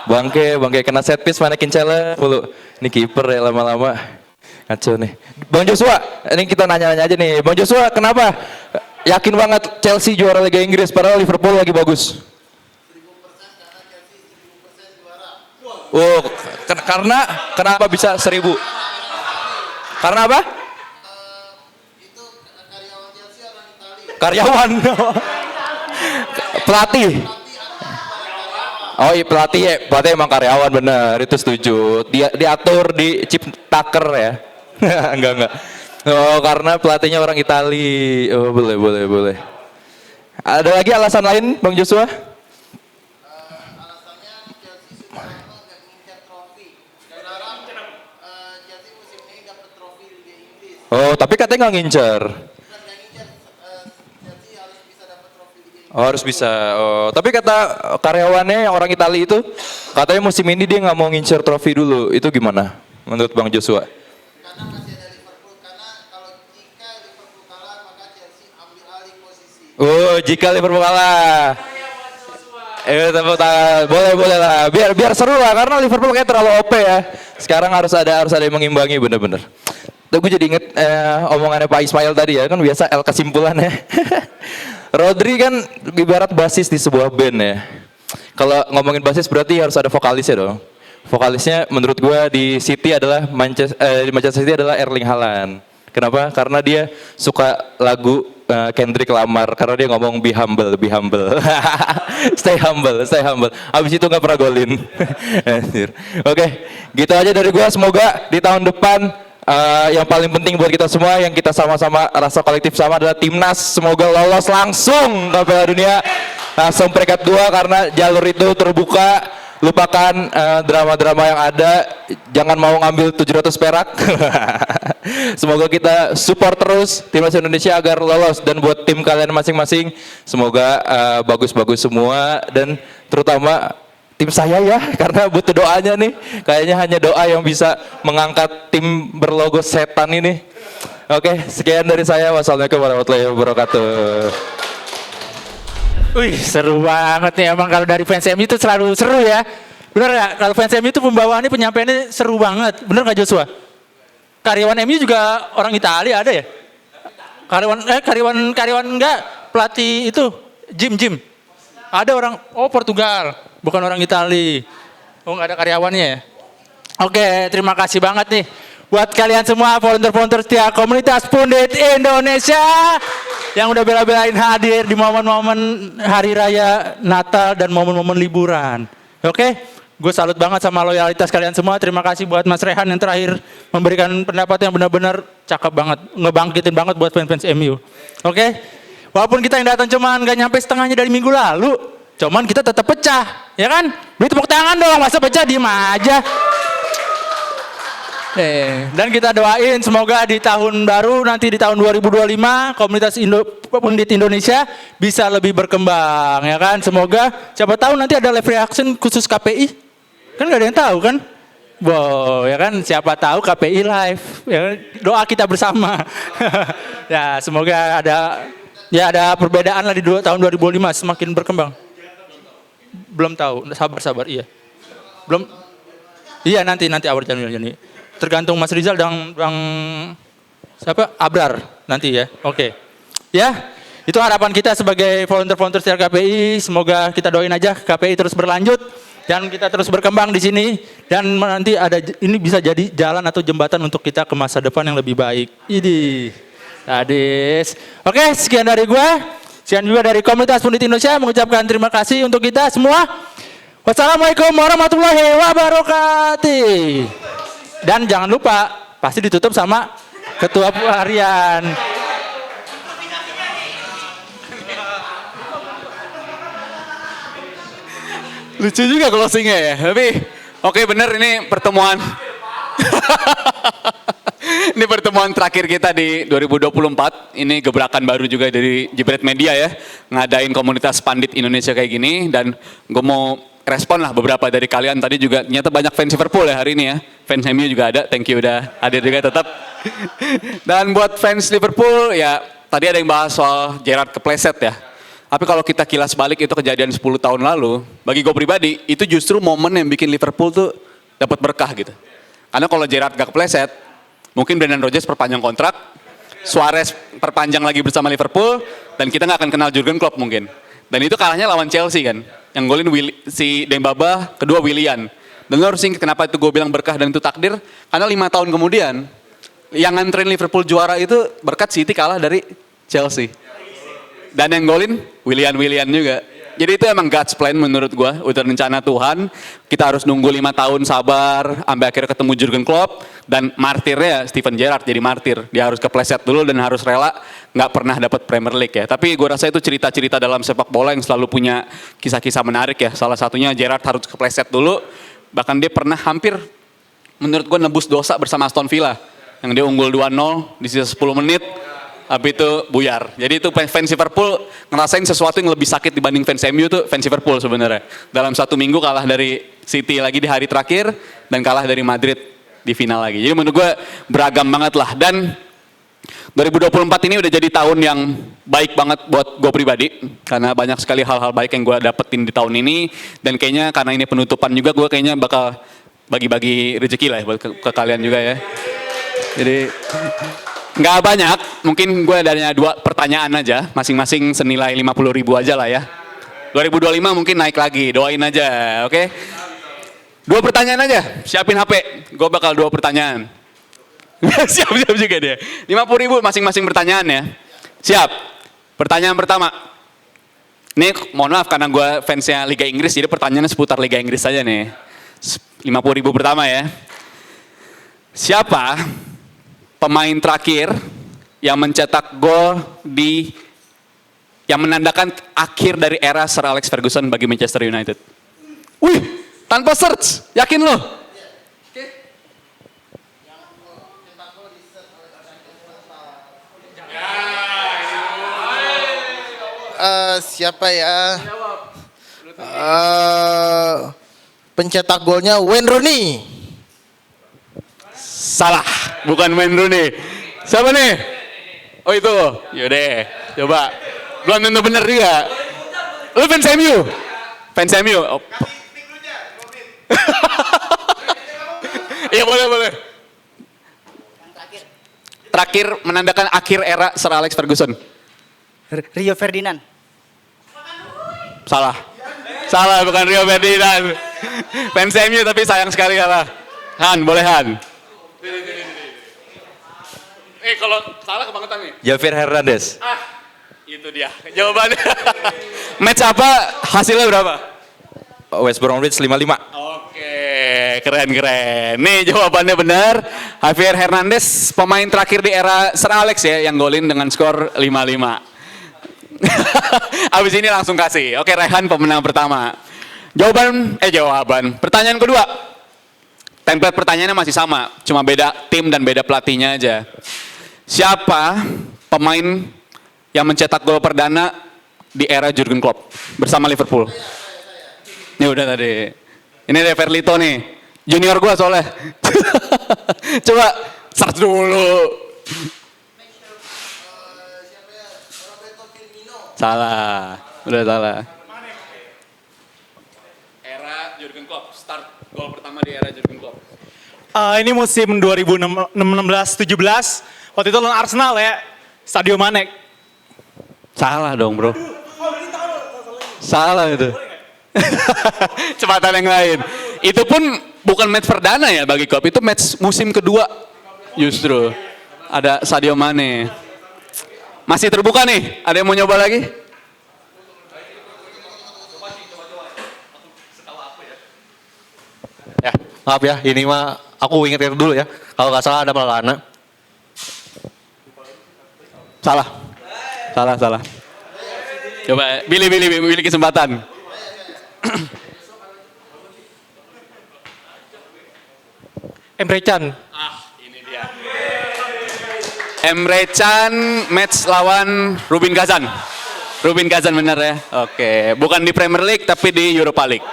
bangke kena set piece, mannequin challenge mulu. Ini kiper ya lama-lama ngaco nih. Bang Joshua, ini kita nanya-nanya aja nih. Bang Joshua, kenapa yakin banget Chelsea juara Liga Inggris padahal Liverpool lagi bagus. Oh, karena kenapa bisa 1000? Karena apa? Karyawan. Pelatih. Oh iya pelatih ya, pelatih emang karyawan bener, itu setuju. Dia diatur di chip taker ya. enggak. Oh karena pelatihnya orang Itali. Oh boleh. Ada lagi alasan lain Bang Joshua? Oh tapi katanya nggak ngincer. Oh, harus bisa. Oh, tapi kata karyawannya yang orang Italia itu katanya musim ini dia nggak mau ngincer trofi dulu. Itu gimana menurut Bang Joshua? Karena masih ada Liverpool. Karena kalau jika Liverpool kalah maka Chelsea ambil alih posisi. Oh, jika Liverpool kalah. Tepuk tangan. Boleh lah. Biar seru lah karena Liverpool kayak terlalu OP ya. Sekarang harus ada yang mengimbangi bener-bener. Tuh gue jadi inget omongannya Pak Ismail tadi ya, kan biasa L kesimpulannya. Rodri kan ibarat basis di sebuah band ya. Kalau ngomongin basis berarti harus ada vokalisnya dong. Vokalisnya menurut gue di City adalah Manchester City adalah Erling Haaland. Kenapa? Karena dia suka lagu Kendrick Lamar karena dia ngomong be humble. stay humble. Abis itu nggak pernah golin. Oke, gitu aja dari gue. Semoga di tahun depan yang paling penting buat kita semua, yang kita sama-sama rasa kolektif sama adalah timnas. Semoga lolos langsung ke Piala Dunia, langsung peringkat 2 karena jalur itu terbuka. Lupakan drama-drama yang ada, jangan mau ngambil 700 perak. Semoga kita support terus timnas Indonesia agar lolos, dan buat tim kalian masing-masing semoga bagus-bagus semua, dan terutama tim saya ya, karena butuh doanya nih. Kayaknya hanya doa yang bisa mengangkat tim berlogo setan ini. Oke, sekian dari saya. Wassalamualaikum warahmatullahi wabarakatuh. Wih, seru banget nih. Emang kalau dari fans MU itu selalu seru ya. Bener ya? Kalau fans MU itu pembawaannya, penyampaiannya seru banget. Bener nggak Joshua? Karyawan MU juga orang Italia ada ya? Karyawan enggak, pelatih itu Jim. Ada orang, Portugal. Bukan orang Itali. Oh nggak ada karyawannya ya? Oke, terima kasih banget nih. Buat kalian semua volunteer setia komunitas Pundit Indonesia yang udah bela-belain hadir di momen-momen hari raya Natal dan momen-momen liburan. Oke, gue salut banget sama loyalitas kalian semua. Terima kasih buat Mas Rehan yang terakhir memberikan pendapat yang benar-benar cakep banget. Ngebangkitin banget buat fans-fans MU. Oke, walaupun kita yang datang cuman gak nyampe setengahnya dari minggu lalu, cuman kita tetap pecah, ya kan? Beri tepuk tangan dong, masa pecah diem aja. Dan kita doain semoga di tahun baru nanti di tahun 2025 komunitas Pundit Indonesia bisa lebih berkembang, ya kan? Semoga siapa tahu nanti ada live reaction khusus KPI. Kan gak ada yang tahu kan? Wow, ya kan? Siapa tahu KPI live. Ya, doa kita bersama. Ya, semoga ada perbedaan lah di tahun 2005 semakin berkembang. Belum tahu, sabar iya. Belum. Iya nanti awal Januari. Tergantung Mas Rizal dan Bang siapa? Abrar nanti ya. Oke. Ya, itu harapan kita sebagai volunteer setia KPI. Semoga kita doain aja KPI terus berlanjut dan kita terus berkembang di sini, dan nanti ini bisa jadi jalan atau jembatan untuk kita ke masa depan yang lebih baik. Ini. Sadis. Oke, sekian dari gua. Sekian juga dari komunitas Pundit Indonesia mengucapkan terima kasih untuk kita semua. Wassalamualaikum warahmatullahi wabarakatuh. Dan jangan lupa pasti ditutup sama ketua harian. Lucu juga closingnya ya. Tapi oke, bener ini pertemuan. Ini pertemuan terakhir kita di 2024. Ini gebrakan baru juga dari Jebret Media ya. Ngadain komunitas Pandit Indonesia kayak gini. Dan gue mau respon lah beberapa dari kalian. Tadi juga ternyata banyak fans Liverpool ya hari ini ya. Fans MU juga ada. Thank you udah hadir juga tetap. Dan buat fans Liverpool ya, tadi ada yang bahas soal Gerrard kepleset ya. Tapi kalau kita kilas balik itu kejadian 10 tahun lalu. Bagi gue pribadi itu justru momen yang bikin Liverpool tuh dapat berkah gitu. Karena kalau Gerrard gak kepleset, mungkin Brendan Rodgers perpanjang kontrak, Suarez perpanjang lagi bersama Liverpool dan kita nggak akan kenal Jurgen Klopp mungkin. Dan itu kalahnya lawan Chelsea kan. Yang golin si Dembaba, kedua Willian. Dan lo harus ingat kenapa itu gue bilang berkah dan itu takdir. Karena 5 tahun kemudian yang nganterin Liverpool juara itu berkat City kalah dari Chelsea. Dan yang golin Willian juga. Jadi itu emang God's plan menurut gue, udah rencana Tuhan. Kita harus nunggu 5 tahun sabar, sampai akhirnya ketemu Jurgen Klopp. Dan martirnya Steven Gerrard jadi martir. Dia harus kepleset dulu dan harus rela, nggak pernah dapat Premier League ya. Tapi gue rasa itu cerita-cerita dalam sepak bola yang selalu punya kisah-kisah menarik ya. Salah satunya Gerrard harus kepleset dulu. Bahkan dia pernah hampir, menurut gue nebus dosa bersama Aston Villa. Yang dia unggul 2-0 di sisa 10 menit. Habis itu buyar. Jadi itu fans Liverpool ngerasain sesuatu yang lebih sakit dibanding fans MU tuh fans Liverpool sebenarnya. Dalam 1 minggu kalah dari City lagi di hari terakhir dan kalah dari Madrid di final lagi. Jadi menurut gue beragam banget lah. Dan 2024 ini udah jadi tahun yang baik banget buat gue pribadi. Karena banyak sekali hal-hal baik yang gue dapetin di tahun ini. Dan kayaknya karena ini penutupan juga gue kayaknya bakal bagi-bagi rezeki lah ya buat ke kalian juga ya. Jadi nggak banyak, mungkin gue adanya 2 pertanyaan aja, masing-masing senilai 50.000 aja lah ya. 2025 mungkin naik lagi, doain aja, oke? 2 pertanyaan aja, siapin HP, gue bakal 2 pertanyaan. Siap-siap juga dia. 50.000 masing-masing pertanyaan ya. Siap, pertanyaan pertama. Ini mohon maaf karena gue fansnya Liga Inggris, jadi pertanyaannya seputar Liga Inggris aja nih. 50.000 pertama ya. Siapa pemain terakhir yang mencetak gol yang menandakan akhir dari era Sir Alex Ferguson bagi Manchester United? Wih, tanpa search, yakin lo? Siapa ya? Pencetak golnya Wayne Rooney. Salah, bukan Wayne Rooney. Siapa nih? Oh itu, yaudah, coba. Belum tentu bener juga. Lu fans MU? Fans MU? Oh. Iya boleh. Terakhir menandakan akhir era Sir Alex Ferguson. Rio Ferdinand. Salah bukan Rio Ferdinand. Fans MU tapi sayang sekali kalah. Han, boleh Han. Kalau salah kebangetan nih. Javier Hernandez. Itu dia jawabannya. Match apa? Hasilnya berapa? West Bromwich 5-5. Oke, keren. Nih jawabannya benar. Javier Hernandez, pemain terakhir di era Sir Alex ya, yang golin dengan skor 5-5. Abis ini langsung kasih. Oke, Rehan pemenang pertama. Jawaban. Pertanyaan kedua. Template pertanyaannya masih sama, cuma beda tim dan beda pelatihnya aja. Siapa pemain yang mencetak gol perdana di era Jurgen Klopp bersama Liverpool? Ini udah tadi. Ini ada Verlito nih, junior gua soalnya. Coba search dulu. Salah, udah salah. Era Jurgen Klopp, start gol pertama di era Jurgen Klopp. Ini musim 2016-17, waktu itu lawan Arsenal ya, Sadio Mane. Salah dong bro. Salah itu. Cepatan yang lain. Itu pun bukan match perdana ya bagi Klopp, itu match musim kedua justru. Ada Sadio Mane. Masih terbuka nih, ada yang mau nyoba lagi? Ya, maaf ya, ini mah aku inget dulu ya. Kalau nggak salah ada Maulana. Salah. Coba, pilih kesempatan. Emre Can. Ini dia. Emre Can match lawan Rubin Kazan. Rubin Kazan bener ya? Oke, bukan di Premier League tapi di Europa League.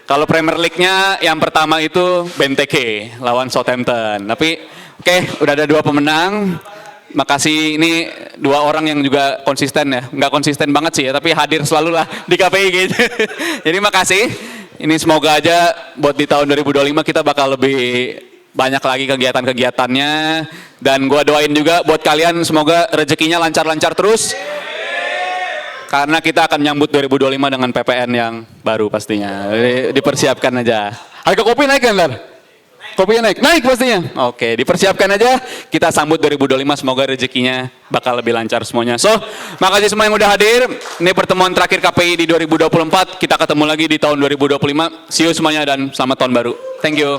Kalau Premier League-nya yang pertama itu Benteke lawan Southampton. Tapi oke, udah ada 2 pemenang. Makasih, ini 2 orang yang juga konsisten ya. Nggak konsisten banget sih ya, tapi hadir selalu lah di KPI gitu. Jadi makasih. Ini semoga aja buat di tahun 2025 kita bakal lebih banyak lagi kegiatan-kegiatannya. Dan gua doain juga buat kalian semoga rezekinya lancar-lancar terus. Karena kita akan nyambut 2025 dengan PPN yang baru pastinya. Jadi, dipersiapkan aja. Harga kopi naik kan, Lar? Kopinya naik? Naik pastinya. Oke, dipersiapkan aja. Kita sambut 2025, semoga rezekinya bakal lebih lancar semuanya. So, makasih semua yang udah hadir. Ini pertemuan terakhir KPI di 2024. Kita ketemu lagi di tahun 2025. See you semuanya dan selamat tahun baru. Thank you.